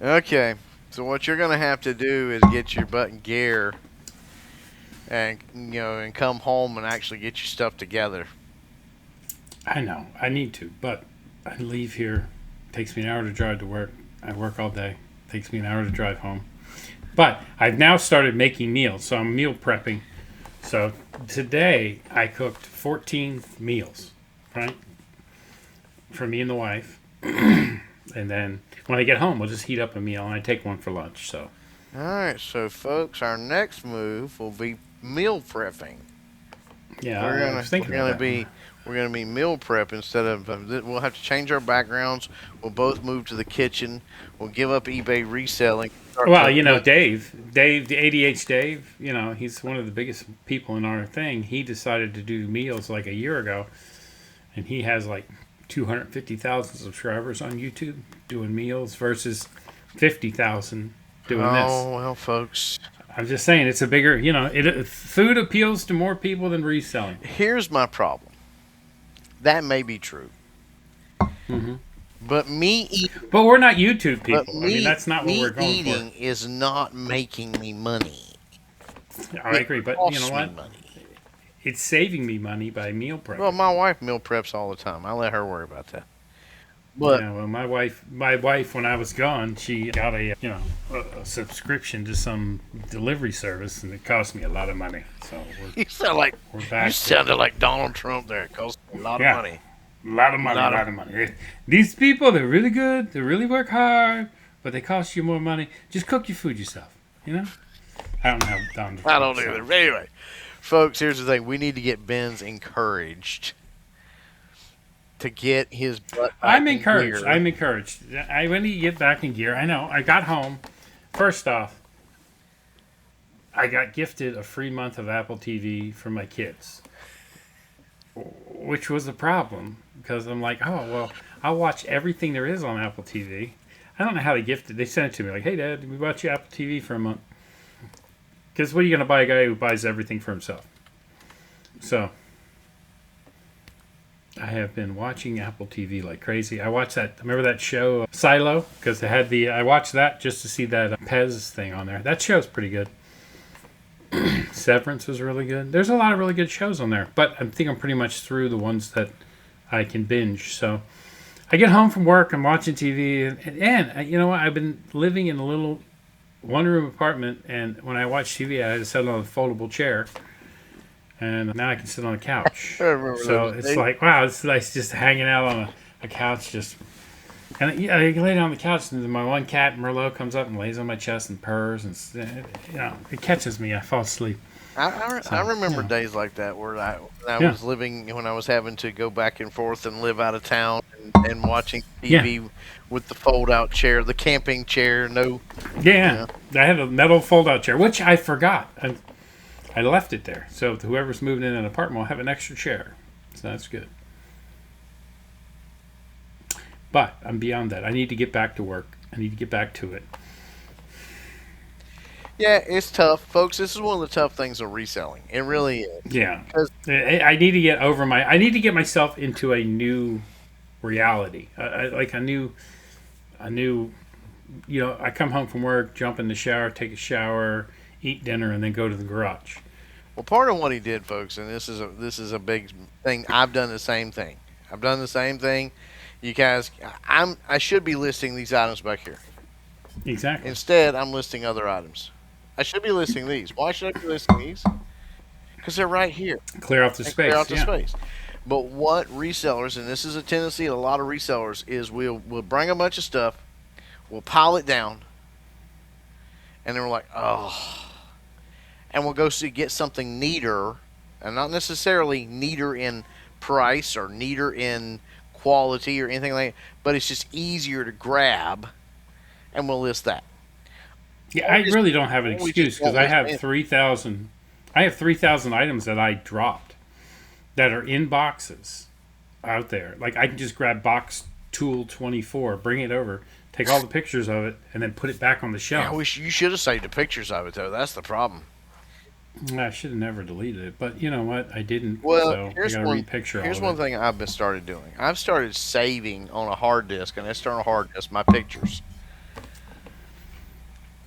Okay. So what you're going to have to do is get your butt in gear and come home and actually get your stuff together. I know. I need to, but I leave here. It takes me an hour to drive to work. I work all day. It takes me an hour to drive home. But I've now started making meals, so I'm meal prepping. So today I cooked 14 meals, right? For me and the wife. And then when I get home, we'll just heat up a meal, and I take one for lunch. So, all right, so folks, our next move will be meal prepping. Yeah, we're gonna be meal prep instead of. We'll have to change our backgrounds. We'll both move to the kitchen. We'll give up eBay reselling. Well, Dave, the ADH Dave, he's one of the biggest people in our thing. He decided to do meals like a year ago, and he has like 250,000 subscribers on YouTube doing meals versus 50,000 doing this. Oh, well, folks. I'm just saying it's a bigger, food appeals to more people than reselling. Here's my problem. That may be true. Mm-hmm. But But we're not YouTube people. That's not what we're going for. Eating is not making me money. I agree, but you know what? It's saving me money by meal prep. Well, my wife meal preps all the time. I let her worry about that. But my wife, when I was gone, she got a subscription to some delivery service, and it cost me a lot of money. So you sounded like Donald Trump there. It cost a lot of money. A lot of money. These people, they're really good. They really work hard, but they cost you more money. Just cook your food yourself. I don't know how Donald Trump. I don't either. But anyway. Folks, here's the thing. We need to get Ben's encouraged to get his butt back I'm encouraged. gear. I'm encouraged. When you get back in gear, I know. I got home. First off, I got gifted a free month of Apple TV for my kids, which was a problem because I'm like, oh, well, I'll watch everything there is on Apple TV. I don't know how they gifted. They sent it to me like, hey, Dad, we bought you Apple TV for a month. Because what are you going to buy a guy who buys everything for himself? So, I have been watching Apple TV like crazy. I watched remember that show, Silo? Because I watched that just to see that Pez thing on there. That show's pretty good. Severance was really good. There's a lot of really good shows on there. But I think I'm pretty much through the ones that I can binge. So, I get home from work, I'm watching TV, and you know what? I've been living in a little one-room apartment, and when I watch TV, I had to sit on a foldable chair. and now I can sit on a couch. I remember So those it's days. like, wow, it's nice just hanging out on a couch, just. And yeah, I lay down on the couch, and my one cat Merlot comes up and lays on my chest and purrs, and it catches me. I fall asleep. I remember days like that where I was living, when I was having to go back and forth and live out of town and watching TV with the fold-out chair, the camping chair. I had a metal fold-out chair, which I forgot. I left it there, so whoever's moving in an apartment will have an extra chair. So that's good. But I'm beyond that. I need to get back to work. I need to get back to it. Yeah, it's tough, folks. This is one of the tough things of reselling. It really is. Yeah, I need to get over I need to get myself into a new reality, like a new. I come home from work, jump in the shower, take a shower, eat dinner, and then go to the garage. Well, part of what he did, folks, and this is a big thing. I've done the same thing. You guys, I should be listing these items back here. Exactly. Instead, I'm listing other items. I should be listing these. Why should I be listing these? Because they're right here. Clear off the space. Space. But what resellers, and this is a tendency of a lot of resellers, is we'll bring a bunch of stuff, we'll pile it down, and then we're like, oh. And we'll go get something neater, and not necessarily neater in price or neater in quality or anything like that, but it's just easier to grab, and we'll list that. Yeah, I really don't have an excuse because I have 3,000. I have 3,000 items that I dropped that are in boxes out there. Like I can just grab box tool 24, bring it over, take all the pictures of it, and then put it back on the shelf. I wish you should have saved the pictures of it though. That's the problem. I should have never deleted it, but you know what? I didn't. Well, so here's I gotta repicture here's all one of it. thing I've started doing. I've started saving on a hard disk, an external hard disk, my pictures.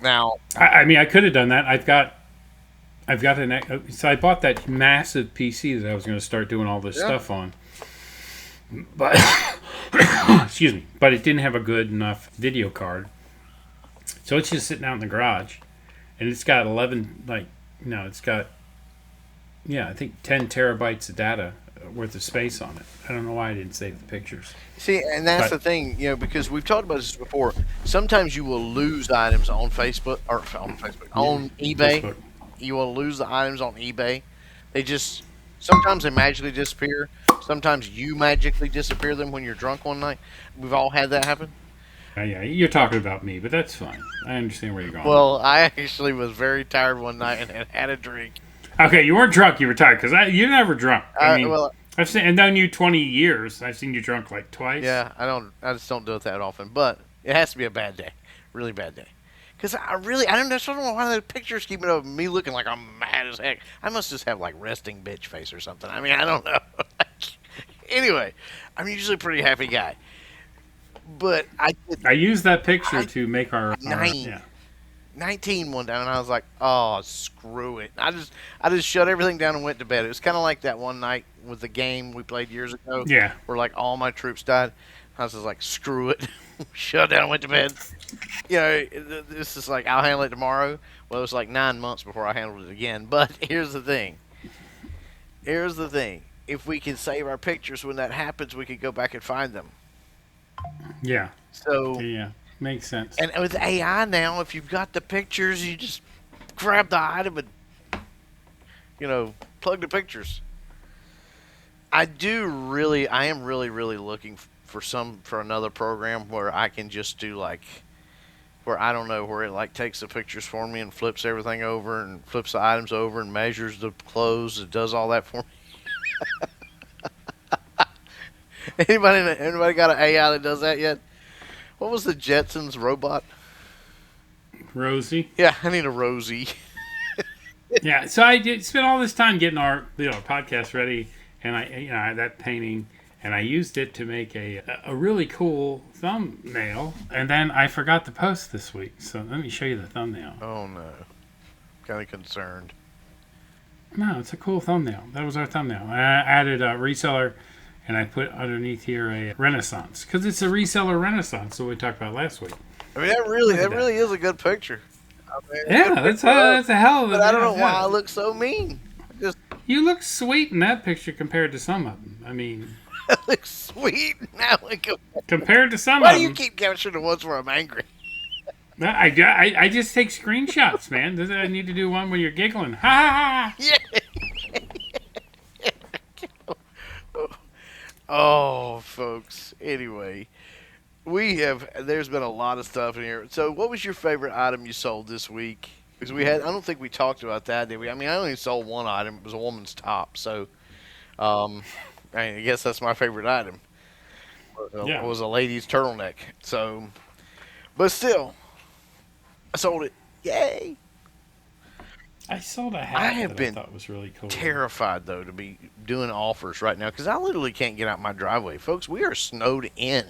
Now, I mean, I could have done that. I've got so I bought that massive PC that I was going to start doing all this stuff on, but excuse me, but it didn't have a good enough video card, so it's just sitting out in the garage, and it's got I think 10 terabytes of data worth of space on it. I don't know why I didn't save the pictures. see, and that's the thing, because we've talked about this before. Sometimes you will lose items on Facebook on eBay. Facebook. You will lose the items on eBay. Sometimes they magically disappear. Sometimes you magically disappear them when you're drunk one night. We've all had that happen. Yeah, you're talking about me, but that's fine. I understand where you're going. Well, I actually was very tired one night and had a drink. Okay, you weren't drunk. You were tired because you're never drunk. I mean, I've known you 20 years. I've seen you drunk like twice. Yeah, I just don't do it that often. But it has to be a bad day, really bad day. Because I don't know why the pictures keep it of me looking like I'm mad as heck. I must just have like resting bitch face or something. I mean, I don't know. Anyway, I'm usually a pretty happy guy. But I used that picture to make our 19 one time, and I was like, oh, screw it. I just shut everything down and went to bed. It was kind of like that one night with the game we played years ago. Yeah. Where like all my troops died. I was just like, screw it. Shut down and went to bed. This is like, I'll handle it tomorrow. Well, it was like 9 months before I handled it again. But here's the thing. If we can save our pictures when that happens, we could go back and find them. Yeah. So yeah, makes sense. And with AI now, if you've got the pictures, you just grab the item and plug the pictures. I am really looking for another program where I can just do where it like takes the pictures for me and flips everything over and flips the items over and measures the clothes. It does all that for me. Anybody got an AI that does that yet? What was the Jetsons robot? Rosie. Yeah, I need a Rosie. Yeah, so I did spend all this time getting our podcast ready, and I had that painting, and I used it to make a really cool thumbnail, and then I forgot to post this week. So let me show you the thumbnail. Oh no, kind of concerned. No, it's a cool thumbnail. That was our thumbnail. I added a reseller. And I put underneath here a Renaissance because it's a reseller Renaissance. So we talked about last week. I mean, that really is a good picture. That's a hell of a. But I don't know why I look so mean. You look sweet in that picture compared to some of them. I mean, I look sweet now. Compared to some Why of do you them. keep capturing the ones where I'm angry? I just take screenshots, man. I need to do one where you're giggling. Ha ha ha! Yeah. Oh, folks. Anyway, there's been a lot of stuff in here. So, what was your favorite item you sold this week? Because I don't think we talked about that, did we? I mean, I only sold one item. It was a woman's top. So, um, I guess that's my favorite item. Yeah. It was a lady's turtleneck. So, but still, I sold it. Yay! I sold a hat I I thought was really cool. Terrified, though, to be doing offers right now because I literally can't get out my driveway. Folks, we are snowed in.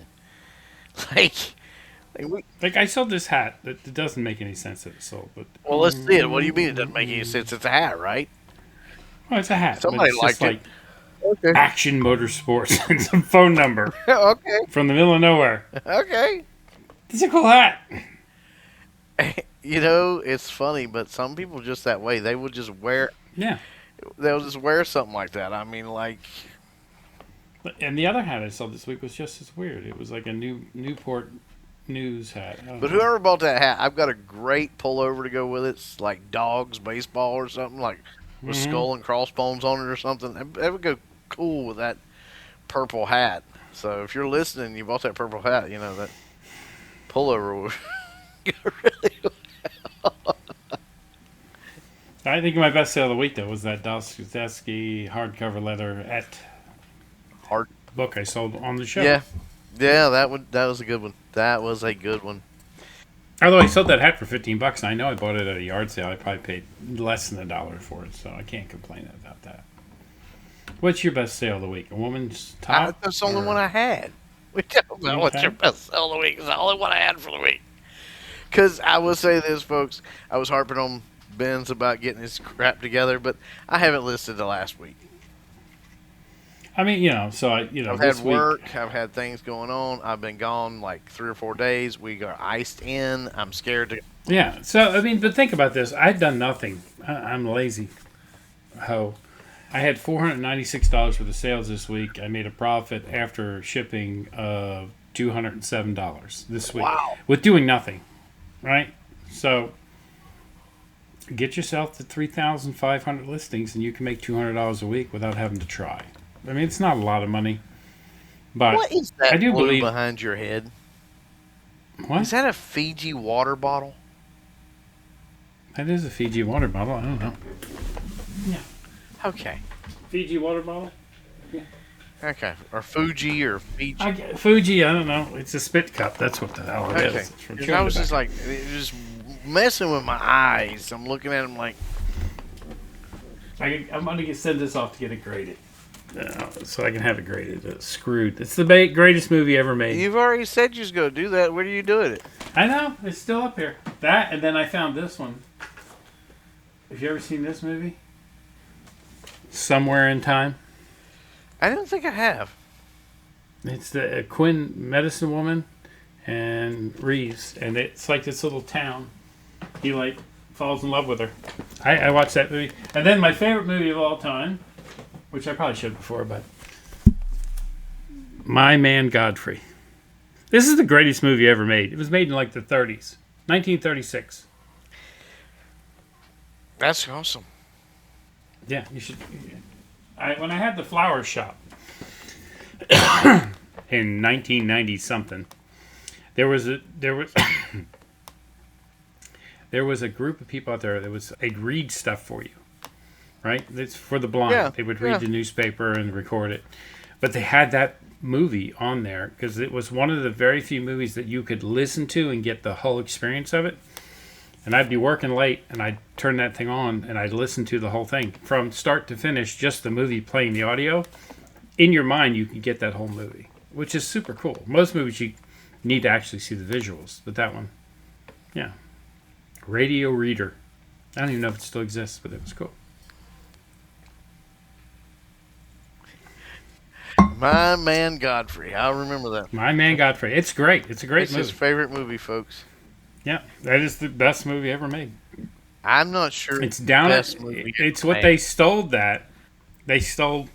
Like I sold this hat that doesn't make any sense that it sold. But well, let's see it. What do you mean it doesn't make any sense? It's a hat, right? Well, it's a hat. Somebody liked it. Like okay. Action Motorsports and some phone number. Okay. From the middle of nowhere. Okay. It's a cool hat. You know, it's funny, but some people just that way. They will just wear. Yeah. They'll just wear something like that. I mean, like. And the other hat I sold this week was just as weird. It was like a Newport News hat. But whoever bought that hat, I've got a great pullover to go with it. It's like Dogs baseball or something, like with skull and crossbones on it or something. That would go cool with that purple hat. So if you're listening, you bought that purple hat, you know, that pullover would go really well. I think my best sale of the week, though, was that Dostoevsky hardcover leather book I sold on the show. Yeah, that was a good one. That was a good one. Although I sold that hat for $15, and I know I bought it at a yard sale. I probably paid less than $1 for it, so I can't complain about that. What's your best sale of the week? A woman's top? That's the only one I had. We don't know what's your best sale of the week. It's the only one I had for the week. Because I will say this, folks. I was harping on Ben's about getting his crap together, but I haven't listed the last week. I mean, I've had work. I've had things going on. I've been gone like 3 or 4 days. We got iced in. I'm scared to. Yeah. So, I mean, but think about this. I've done nothing. I'm lazy. Ho. I had $496 worth of sales this week. I made a profit after shipping of $207 this week. Wow. With doing nothing. Right? So, get yourself to 3,500 listings and you can make $200 a week without having to try. I mean, it's not a lot of money, but what is that I do blue believe behind your head? What? Is that a Fiji water bottle? That is a Fiji water bottle. I don't know. Yeah. Okay. Fiji water bottle. Yeah. Okay. Or Fuji or Fiji. Fuji. I don't know. It's a spit cup. That's what the hell it is. I was just like, it was just messing with my eyes. I'm looking at them like. I'm going to send this off to get it graded. So I can have it graded. Screwed. It's the greatest movie ever made. You've already said you was going to do that. Where are you doing it? I know. It's still up here. That, and then I found this one. Have you ever seen this movie? Somewhere in Time. I don't think I have. It's the Quinn Medicine Woman and Reeves. And it's like this little town. He, falls in love with her. I watched that movie. And then my favorite movie of all time, which I probably should before, but My Man Godfrey. This is the greatest movie ever made. It was made in the 30s. 1936. That's awesome. Yeah, you should. When I had the flower shop in 1990 something, there was a group of people out there they'd read stuff for you. Right? It's for the blind. Yeah, they would read the newspaper and record it. But they had that movie on there because it was one of the very few movies that you could listen to and get the whole experience of it. And I'd be working late and I'd turn that thing on and I'd listen to the whole thing from start to finish, just the movie playing the audio. In your mind, you could get that whole movie, which is super cool. Most movies you need to actually see the visuals, but that one, yeah. Radio Reader. I don't even know if it still exists, but it was cool. My Man Godfrey. I'll remember that. My Man Godfrey. It's great. It's a great movie. It's his favorite movie, folks. Yeah, that is the best movie ever made. I'm not sure it's down. Best movie it's what they stole that They Stole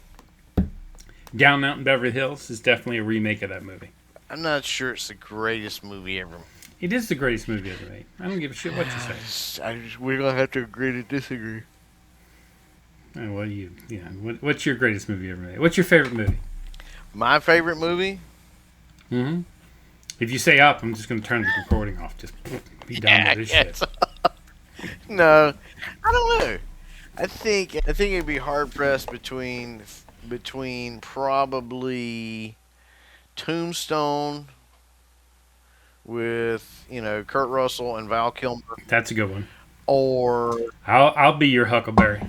Down Mountain Beverly Hills is definitely a remake of that movie. I'm not sure it's the greatest movie ever. It is the greatest movie ever made. I don't give a shit what you say. We're gonna have to agree to disagree. What's your greatest movie ever made? What's your favorite movie? My favorite movie? Mm-hmm. If you say Up, I'm just going to turn the recording off. Just be done with this shit. No, I don't know. I think it'd be hard pressed between probably Tombstone with Kurt Russell and Val Kilmer. That's a good one. Or I'll be your Huckleberry.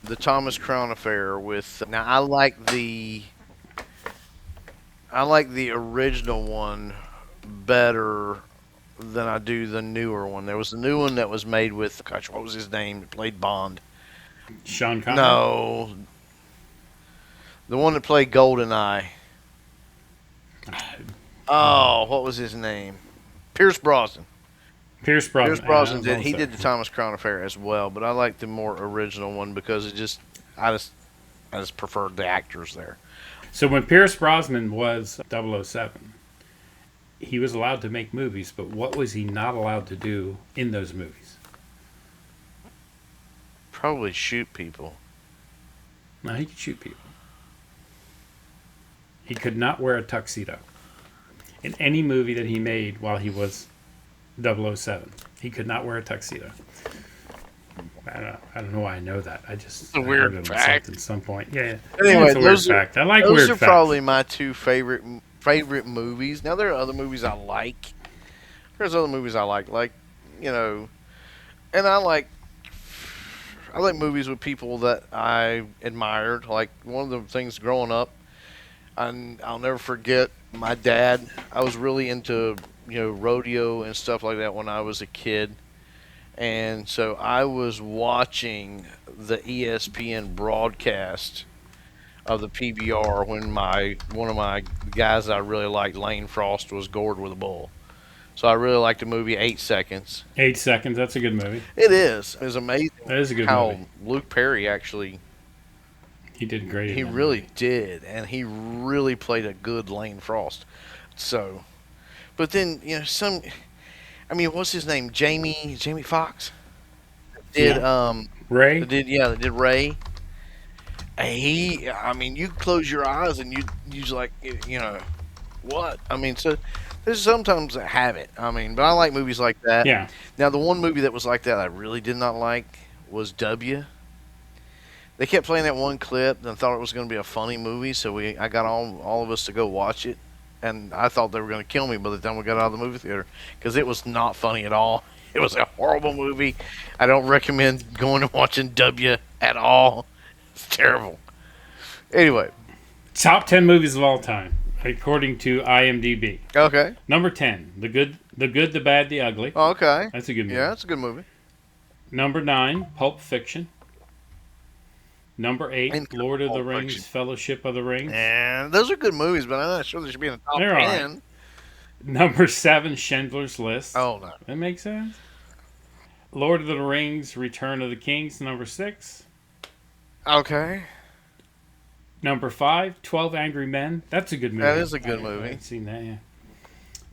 The Thomas Crown Affair with. Now I like the original one better than I do the newer one. There was a new one that was made with, gosh, what was his name? That played Bond. Sean Connery? No. The one that played GoldenEye. Oh, what was his name? Pierce Brosnan. Pierce Brosnan did. He did the Thomas Crown Affair as well, but I like the more original one because I just preferred the actors there. So when Pierce Brosnan was 007, he was allowed to make movies, but what was he not allowed to do in those movies? Probably shoot people. No, he could shoot people. He could not wear a tuxedo. In any movie that he made while he was 007, he could not wear a tuxedo. I don't know why I know that. It's a weird fact. At some point. Yeah. Anyway, it's a weird fact. I like weird facts. Those are probably my two favorite movies. Now there are other movies I like. There's other movies I like, and I like movies with people that I admired. Like one of the things growing up, I'll never forget my dad. I was really into rodeo and stuff like that when I was a kid. And so I was watching the ESPN broadcast of the PBR when one of my guys I really liked, Lane Frost, was gored with a bull. So I really liked the movie 8 Seconds. 8 Seconds, that's a good movie. It is. It's amazing. That is a good how movie. Luke Perry actually. He did great. He really did, and he really played a good Lane Frost. So, but then what's his name? Jamie Foxx did Ray. Did Ray. You close your eyes and you just like what? So there's sometimes that have it. But I like movies like that. Yeah. Now the one movie that was like that I really did not like was W. They kept playing that one clip and thought it was going to be a funny movie, so I got all of us to go watch it. And I thought they were going to kill me by the time we got out of the movie theater because it was not funny at all. It was a horrible movie. I don't recommend going and watching W at all. It's terrible. Anyway. Top 10 movies of all time, according to IMDb. Okay. Number 10, The Good, the Bad, the Ugly. Okay. That's a good movie. Yeah, that's a good movie. Number 9, Pulp Fiction. Number 8, Lord of the Rings, Fellowship of the Ring. And those are good movies, but I'm not sure they should be in the top 10. Right. Number 7, Schindler's List. Oh, no. That makes sense. Lord of the Rings, Return of the Kings, number 6. Okay. Number 5, 12 Angry Men. That's a good movie. That is a good movie. I've seen that, yeah.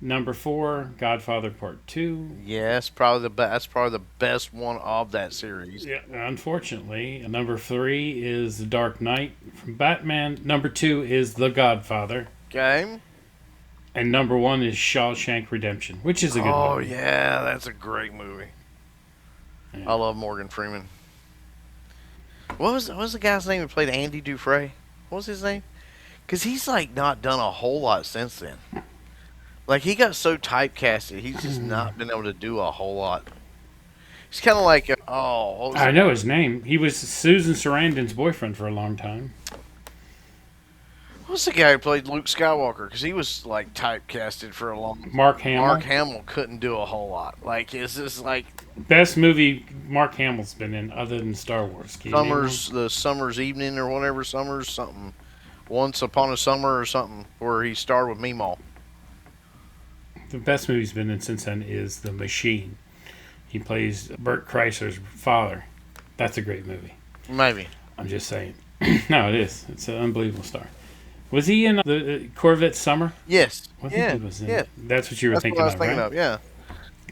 Number 4, Godfather Part 2. Yes, that's probably the best one of that series. Yeah, unfortunately. Number 3 is The Dark Knight from Batman. Number 2 is The Godfather. Okay. And number 1 is Shawshank Redemption, which is a good movie. Oh, yeah, that's a great movie. Yeah. I love Morgan Freeman. What was the guy's name who played Andy Dufresne? What was his name? Because he's not done a whole lot since then. He got so typecasted, he's just not been able to do a whole lot. He's kind of like, I know his name. He was Susan Sarandon's boyfriend for a long time. What's the guy who played Luke Skywalker? Because he was typecasted for a long time. Mark Hamill. Mark Hamill couldn't do a whole lot. It's just best movie Mark Hamill's been in other than Star Wars. The Summer's Evening or whatever, Summer's something. Once Upon a Summer or something, where he starred with Meemaw. The best movie he's been in since then is The Machine. He plays Bert Kreischer's father. That's a great movie. Maybe. I'm just saying. No, it is. It's an unbelievable star. Was he in the Corvette Summer? Yes. I think he was in it. That's what you were That's thinking what I was of, thinking right? of. Yeah.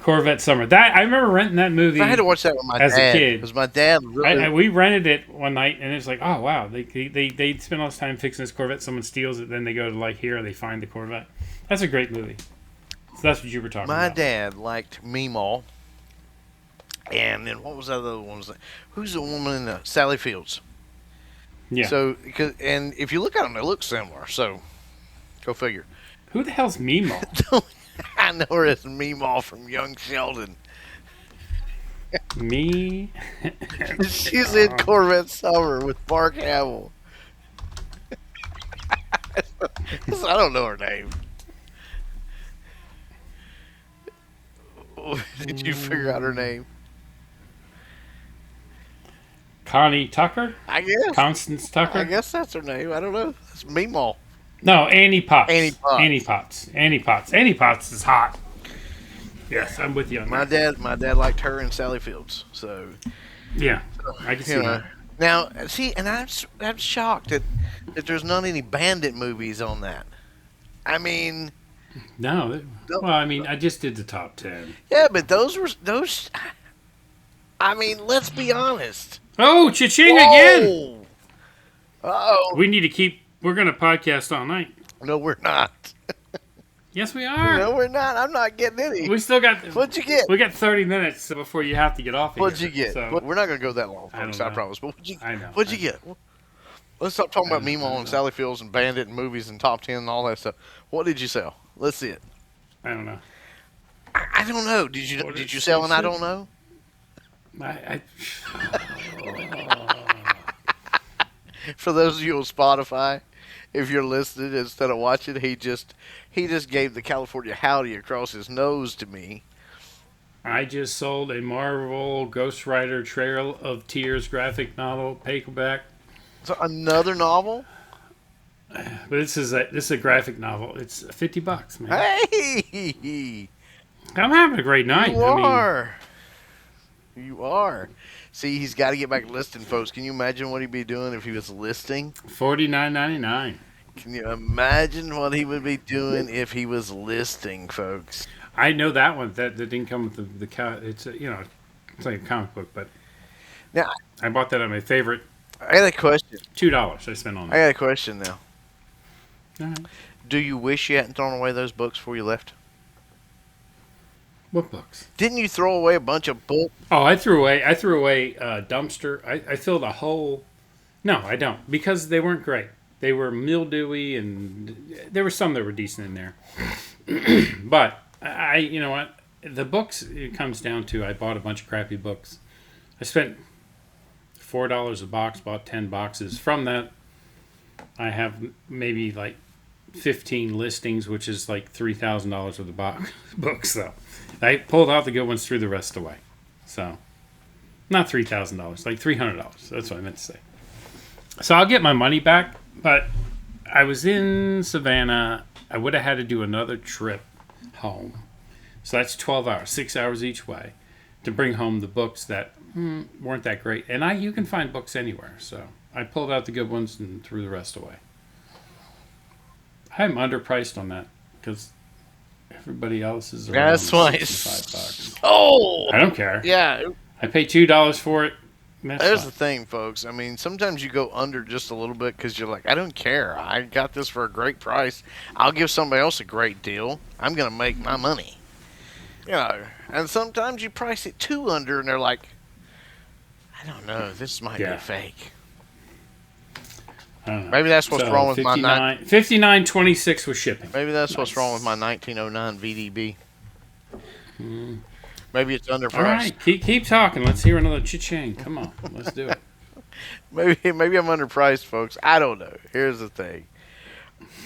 Corvette Summer. That I remember renting that movie I had to watch that with my as a dad kid. because my dad really. We rented it one night, and it's like, oh wow, they spend all this time fixing this Corvette. Someone steals it, then they go to like here, and they find the Corvette. That's a great movie. So that's what you were talking My about. dad liked Meemaw, and then what was the other one? Who's the woman in Sally Fields? Yeah. So and if you look at them, they look similar. So go figure. Who the hell's Meemaw? I know her as Meemaw from Young Sheldon. Me? She's in Corvette Summer with Mark Hamill. I don't know her name. Did you figure out her name? Connie Tucker? I guess. Constance Tucker? I guess that's her name. I don't know. It's Meemaw. No, Annie Potts. Annie Potts. Annie Potts. Annie Potts. Annie Potts is hot. Yes, I'm with you on that. My dad liked her and Sally Fields. So Yeah, I can see that. Now, see, and I'm shocked that there's not any Bandit movies on that. I mean, No, well, I mean, I just did the top 10. yeah, but those. I mean, let's be honest. Oh, Cha-Ching again! Oh, We need to keep. We're going to podcast all night. no, we're not. Yes, we are. No, we're not. I'm not getting any. We still got. What'd you get? We got 30 minutes before you have to get off. What'd here, you get? So, We're not going to go that long, I don't folks. I know. promise. But I know. What'd you get? Let's stop talking about I don't Meemaw and know. Sally Fields and Bandit and movies and top 10 and all that stuff. What did you sell? Let's see it. I don't know. I don't know. Did you sell and I don't know? For those of you on Spotify, if you're listening instead of watching, he just gave the California howdy across his nose to me. I just sold a Marvel Ghost Rider Trail of Tears graphic novel paperback. So another novel? But this is a graphic novel. It's $50, man. Hey, I'm having a great night. you are. You are. See, he's got to get back listing, folks. Can you imagine what he'd be doing if he was listing? $49.99. Can you imagine what he would be doing if he was listing, folks? I know that one. That didn't come with the cow. It's it's like a comic book, but Now, I bought that on my favorite. I got a question. $2 I spent on I it. got a question now. All right. Do you wish you hadn't thrown away those books before you left? What books? Didn't you throw away a bunch of books? Oh, I threw away a dumpster. I filled a whole. No, I don't, because they weren't great. They were mildewy, and there were some that were decent in there. But you know what? The books, it comes down to, I bought a bunch of crappy books. I spent $4 a box, bought 10 boxes. From that, I have maybe like 15 listings, which is like $3,000 worth of books, though. I pulled out the good ones, threw the rest away. So, not $3,000, like $300. That's what I meant to say. So I'll get my money back, but I was in Savannah. I would have had to do another trip home. So that's 12 hours, 6 hours each way, to bring home the books that weren't that great. And you can find books anywhere. So I pulled out the good ones and threw the rest away. I'm underpriced on that because everybody else is around That's why. $65. Oh, I don't care. yeah. I paid $2 for it. There's the thing, folks. I mean, sometimes you go under just a little bit because you're like, I don't care. I got this for a great price. I'll give somebody else a great deal. I'm going to make my money. You know, and sometimes you price it too under and they're like, I don't know. This might be fake. I don't know. Maybe that's what's wrong with my $59.26 with shipping. Maybe that's what's wrong with my 1909 VDB. Maybe it's underpriced. All right, keep talking. Let's hear another cha-ching. Come on, let's do it. Maybe I'm underpriced, folks. I don't know. Here's the thing.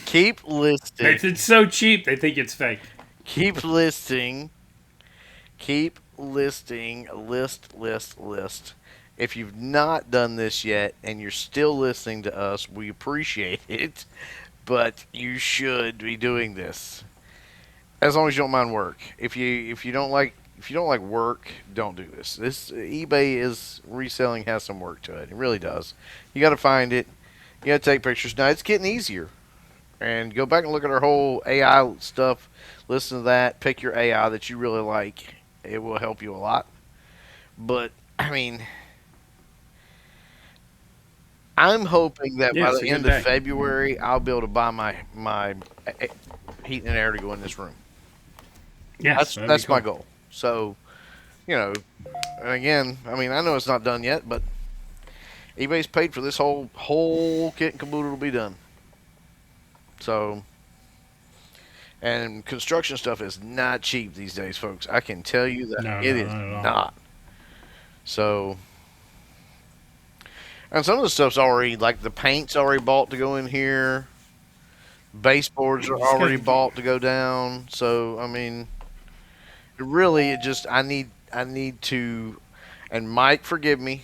Keep listing. It's so cheap, they think it's fake. Keep listing. Keep listing. List. If you've not done this yet and you're still listening to us, we appreciate it. But you should be doing this. As long as you don't mind work. If you don't like if you don't like work, don't do this. This eBay is reselling has some work to it. It really does. You got to find it. You got to take pictures. Now it's getting easier. And go back and look at our whole AI stuff. Listen to that. Pick your AI that you really like. It will help you a lot. But I mean, I'm hoping that by the end of February, I'll be able to buy my heat and air to go in this room. Yes, that's cool. My goal. So, and again, I mean, I know it's not done yet, but eBay's paid for this whole kit and caboodle to be done. So, and construction stuff is not cheap these days, folks. I can tell you that it is not. So, and some of the stuff's already, like the paint's already bought to go in here. Baseboards are already bought to go down. So, I mean, really, I need to, and Mike, forgive me.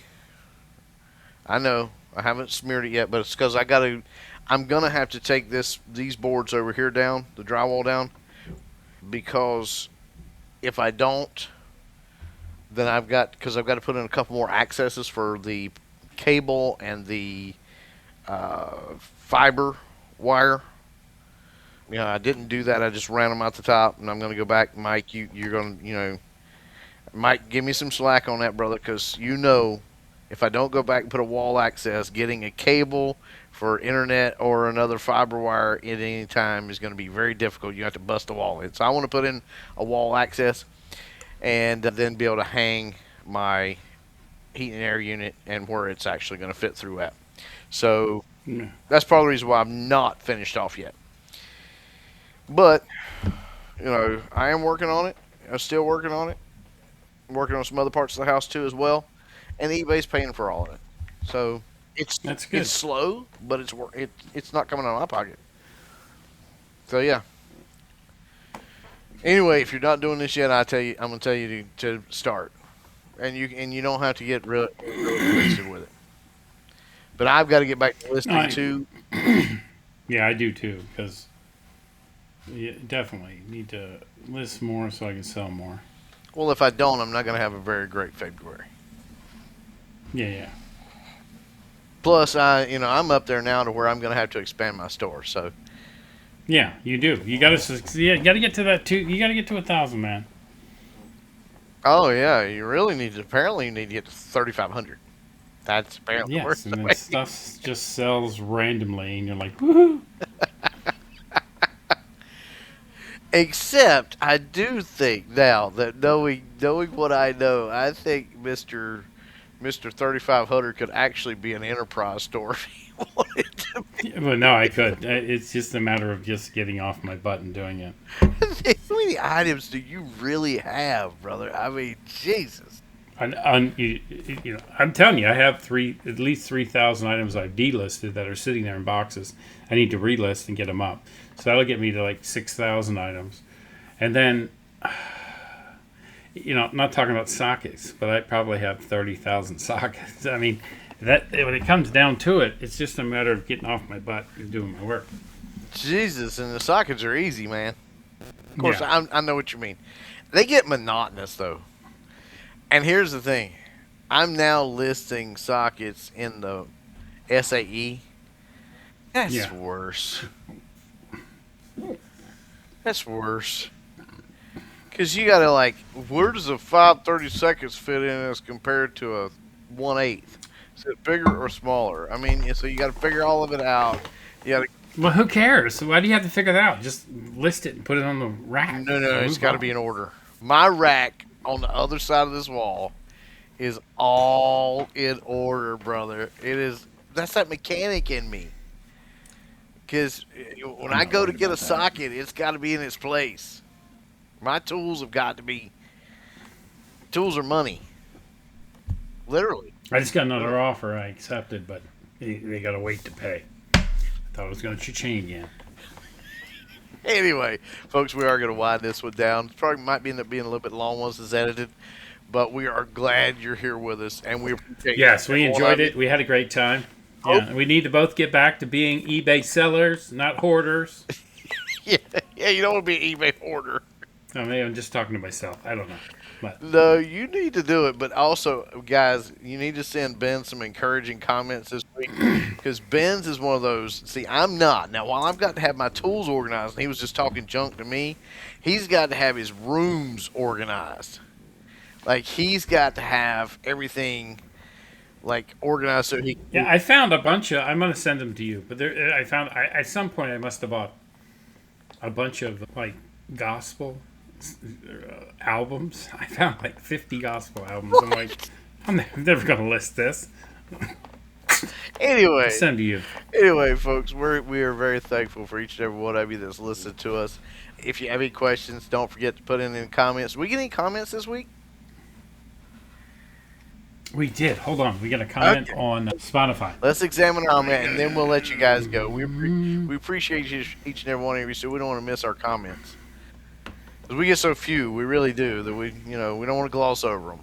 I know I haven't smeared it yet, but it's because I'm gonna have to take these boards over here down, the drywall down, because if I don't, then I've got to put in a couple more accesses for the cable and the fiber wire. I didn't do that. I just ran them out the top, and I'm going to go back. Mike, you're going to, Mike, give me some slack on that, brother, because if I don't go back and put a wall access, getting a cable for internet or another fiber wire at any time is going to be very difficult. You have to bust a wall in. So I want to put in a wall access and then be able to hang my heat and air unit and where it's actually going to fit through at. So that's part of the reason why I'm not finished off yet. But, I am working on it. I'm still working on it. I'm working on some other parts of the house too as well. And eBay's paying for all of it. So that's good. It's slow, but it's not coming out of my pocket. So yeah. Anyway, if you're not doing this yet, I'm gonna tell you to start. And you don't have to get really twisted with it. But I've got to get back to listing too. Yeah, I do too, because definitely need to list more so I can sell more. Well, if I don't, I'm not going to have a very great February. Yeah. Plus, I'm up there now to where I'm going to have to expand my store. So. Yeah, you do. You got to get to that too. You got to get to 1,000, man. Oh yeah, you really need to. Apparently, you need to get to 3,500. That's apparently yes, and then stuff just sells randomly, and you're like, woohoo! Except, I do think now that knowing what I know, I think Mr. 3,500 could actually be an enterprise store if he wanted to be. Yeah, but no, I could. It's just a matter of just getting off my butt and doing it. How many items do you really have, brother? I mean, Jesus. I'm telling you, I have at least 3,000 items I've delisted that are sitting there in boxes. I need to relist and get them up. So that'll get me to like 6,000 items. And then, I'm not talking about sockets, but I probably have 30,000 sockets. I mean, that when it comes down to it, it's just a matter of getting off my butt and doing my work. Jesus, and the sockets are easy, man. Of course, yeah. I know what you mean. They get monotonous, though. And here's the thing. I'm now listing sockets in the SAE. That's worse. That's worse. Because you got to where does a 5/32 fit in as compared to a 1/8? Is it bigger or smaller? I mean, so you got to figure all of it out. You got to. Well, who cares? Why do you have to figure that out? Just list it and put it on the rack. No, it's got to be in order. My rack on the other side of this wall is all in order, brother. That's that mechanic in me. Because when I go to get a socket, it's got to be in its place. My tools have got to be. Tools are money. Literally. I just got another offer I accepted, but they got to wait to pay. I thought it was going to cha-ching again. Anyway, folks, we are going to wind this one down. It probably might end up being a little bit long once it's edited, but we are glad you're here with us, and we appreciate. Yes, we enjoyed it. We had a great time. Yeah, we need to both get back to being eBay sellers, not hoarders. yeah, you don't want to be an eBay hoarder. Oh, maybe I'm just talking to myself. I don't know. But No, you need to do it. But also, guys, you need to send Ben some encouraging comments this week because Ben's is one of those. See, I'm not. Now, while I've got to have my tools organized, and he was just talking junk to me, he's got to have his rooms organized. Like, he's got to have everything like organized so he. yeah, I found a bunch of. I'm gonna send them to you. But there, I found at some point I must have bought a bunch of like gospel albums. I found like 50 gospel albums. I'm like, I'm never gonna list this. Anyway, I'll send to you. Anyway, folks, we are very thankful for each and every one of you that's listened to us. If you have any questions, don't forget to put in the comments. Did we get any comments this week? We did. Hold on. We got a comment on Spotify. Let's examine our comment, and then we'll let you guys go. We appreciate each and every one of you, so we don't want to miss our comments. Because we get so few, we really do, that we don't want to gloss over them.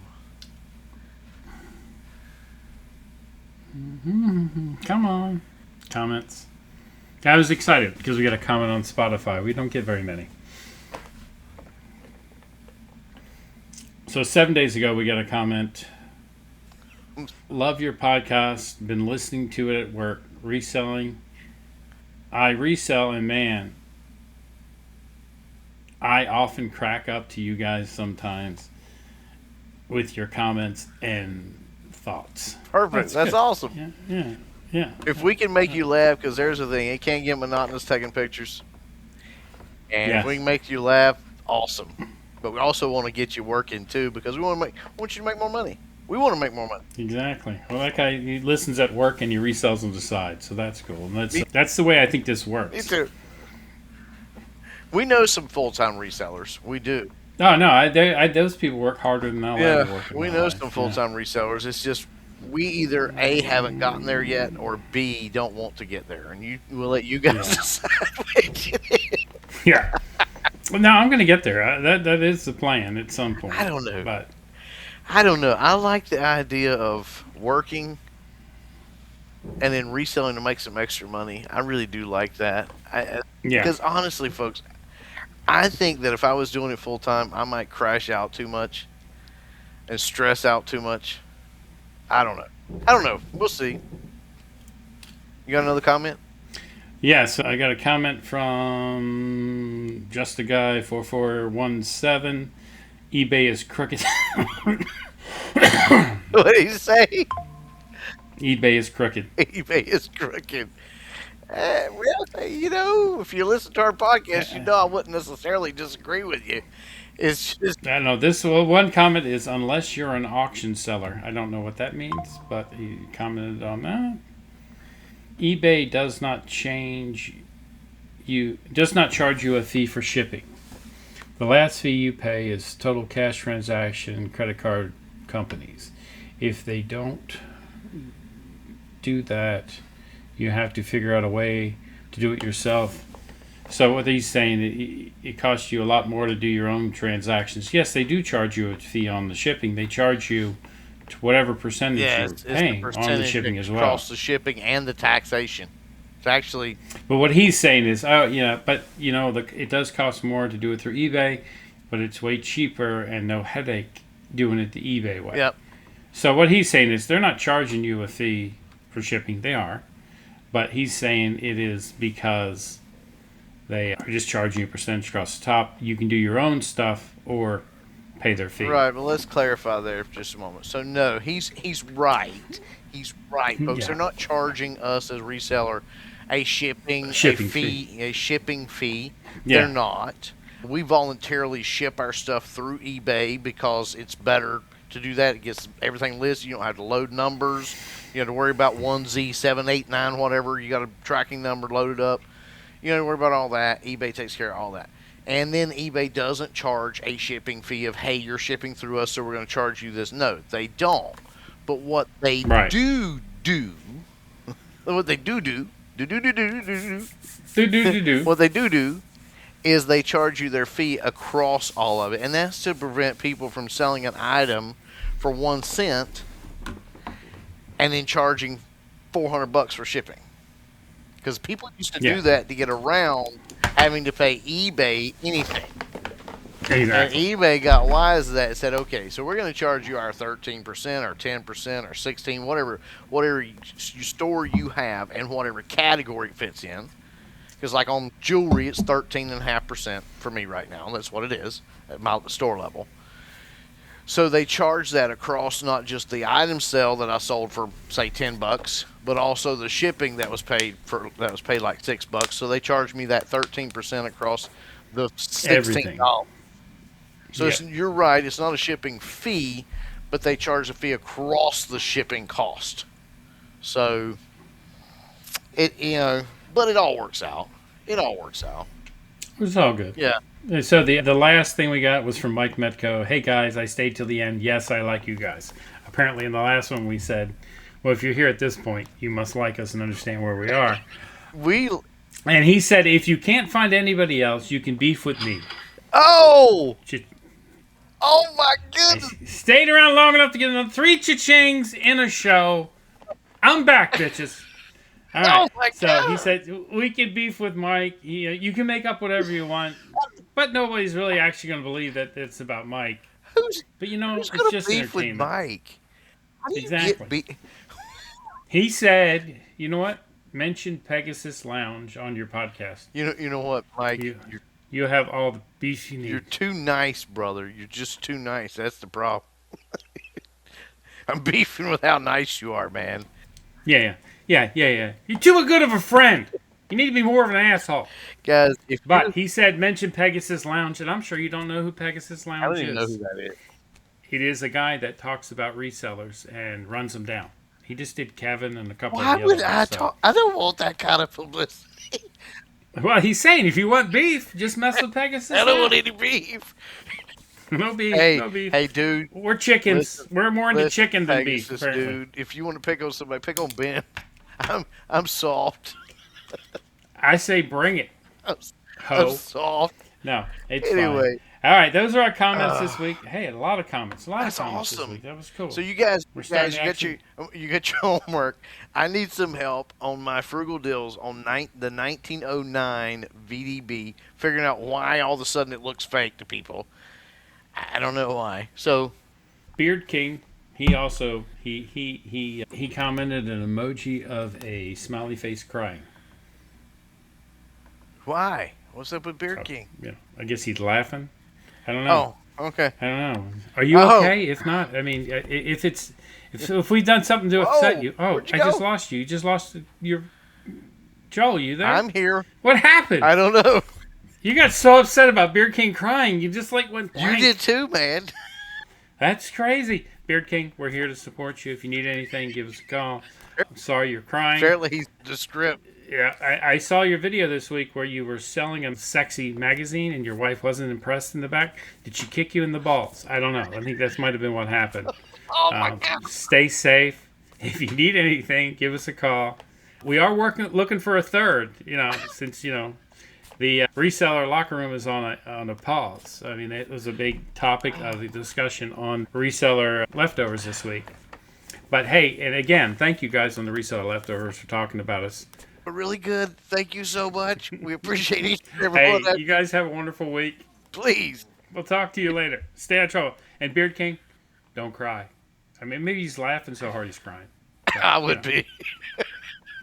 Come on. Comments. I was excited because we got a comment on Spotify. We don't get very many. So 7 days ago, we got a comment. Love your podcast. Been listening to it at work. Reselling. I resell, and man, I often crack up to you guys sometimes with your comments and thoughts. Perfect. That's awesome. Yeah. If we can make you laugh, because there's the thing, it can't get monotonous taking pictures. And if we can make you laugh, awesome. But we also want to get you working too, because we want you to make more money. We want to make more money. Exactly. Well, that guy, he listens at work and he resells on the side, so that's cool. And that's the way I think this works. Me too. We know some full-time resellers. We do. No, those people work harder than I Yeah, work. we know some full-time resellers. It's just we either A, haven't gotten there yet, or B, don't want to get there. And we'll let you guys decide which it is. Yeah. Well, no, I'm going to get there. That is the plan at some point. I don't know. But I don't know. I like the idea of working and then reselling to make some extra money. I really do like that. Because honestly, folks, I think that if I was doing it full time, I might crash out too much and stress out too much. I don't know. We'll see. You got another comment? Yes, I got a comment from Just a Guy 4417. eBay is crooked. What did he say? eBay is crooked. eBay is crooked. Well, if you listen to our podcast, I wouldn't necessarily disagree with you. It's just... I don't know. This one comment is, unless you're an auction seller. I don't know what that means, but he commented on that. eBay does not charge you a fee for shipping. The last fee you pay is total cash transaction and credit card companies. If they don't do that, you have to figure out a way to do it yourself. So what he's saying, it costs you a lot more to do your own transactions. Yes, they do charge you a fee on the shipping. They charge you to whatever percentage you're paying on the shipping as well. Across the shipping and the taxation. It's actually... But what he's saying is, it does cost more to do it through eBay, but it's way cheaper and no headache doing it the eBay way. Yep. So what he's saying is they're not charging you a fee for shipping. They are. But he's saying it is because they are just charging you a percentage across the top. You can do your own stuff or pay their fee. Right, but let's clarify there for just a moment. So no, he's right. He's right, folks. Yeah. They're not charging us as reseller a shipping fee. Yeah. They're not. We voluntarily ship our stuff through eBay because it's better to do that. It gets everything listed. You don't have to load numbers. You have to worry about 1Z, 7, 8, 9, whatever. You got a tracking number loaded up. You don't have to worry about all that. eBay takes care of all that. And then eBay doesn't charge a shipping fee of, hey, you're shipping through us, so we're going to charge you this. No, they don't. But what they do, what they do is they charge you their fee across all of it. And that's to prevent people from selling an item for 1 cent and then charging $400 for shipping. Because people used to do that to get around having to pay eBay anything. Exactly. And eBay got wise to that and said, okay, so we're going to charge you our 13% or 10% or 16, whatever store you have and whatever category it fits in. Because like on jewelry, it's 13.5% for me right now. That's what it is at my store level. So they charge that across not just the item sale that I sold for say $10, but also the shipping that was paid like $6. So they charged me that 13% across the $16. Everything. So you're right, it's not a shipping fee, but they charge a fee across the shipping cost. So but it all works out. It all works out. It's all good. Yeah. So the last thing we got was from Mike Metco. Hey guys, I stayed till the end. Yes, I like you guys. Apparently in the last one we said, well, if you're here at this point, you must like us and understand where we are. And he said, if you can't find anybody else, you can beef with me. Oh! Oh my goodness! I stayed around long enough to get another 3 cha-chings in a show. I'm back, bitches. All right. Oh my so God. He said we can beef with Mike. You can make up whatever you want, but nobody's really actually going to believe that it's about Mike. Who's it's gonna just beef with entertainment. Mike? How do you Exactly. He said, you know what? Mention Pegasus Lounge on your podcast. You know what, Mike? You have all the beef you need. You're too nice, brother. You're just too nice. That's the problem. I'm beefing with how nice you are, man. Yeah. You're too good of a friend. You need to be more of an asshole. Guys, he said mention Pegasus Lounge, and I'm sure you don't know who Pegasus Lounge is. I don't even know who that is. It is a guy that talks about resellers and runs them down. He just did Kevin and a couple Why of the would other I ones, talk? I don't want that kind of publicity. Well, he's saying if you want beef, just mess with Pegasus. I don't want any beef. No beef. No beef. Hey, dude. We're chickens. We're more into chicken than beef. Dude, if you want to pick on somebody, pick on Ben. I'm soft. I say bring it. I'm soft. No, it's anyway. Fine. All right, those are our comments this week. Hey, a lot of comments. That's of comments awesome. This week. That was cool. So you guys, you got your homework. I need some help on my frugal deals on the 1909 VDB, figuring out why all of a sudden it looks fake to people. I don't know why. So, Beard King, he also he commented an emoji of a smiley face crying. Why? What's up with Beard King? Yeah, I guess he's laughing. I don't know. Oh, okay. I don't know. Are you okay? If not, I mean, if we've done something to upset you. Oh, just lost you. You just lost your Joel. You there? I'm here. What happened? I don't know. You got so upset about Beard King crying, you just went blank. You did too, man. That's crazy. Beard King, we're here to support you. If you need anything, give us a call. I'm sorry you're crying. Apparently he's the script. Yeah, I saw your video this week where you were selling a sexy magazine and your wife wasn't impressed in the back. Did she kick you in the balls? I don't know. I think that might have been what happened. Oh, my God. Stay safe. If you need anything, give us a call. We are looking for a third, since, the reseller locker room is on a pause. I mean, it was a big topic of the discussion on reseller leftovers this week. But hey, and again, thank you guys on the reseller leftovers for talking about us. Really good. Thank you so much. We appreciate each and every one. Hey, you guys have a wonderful week. Please. We'll talk to you later. Stay out of trouble. And Beard King, don't cry. I mean, maybe he's laughing so hard he's crying. I would be.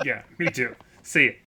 Yeah, me too. See you.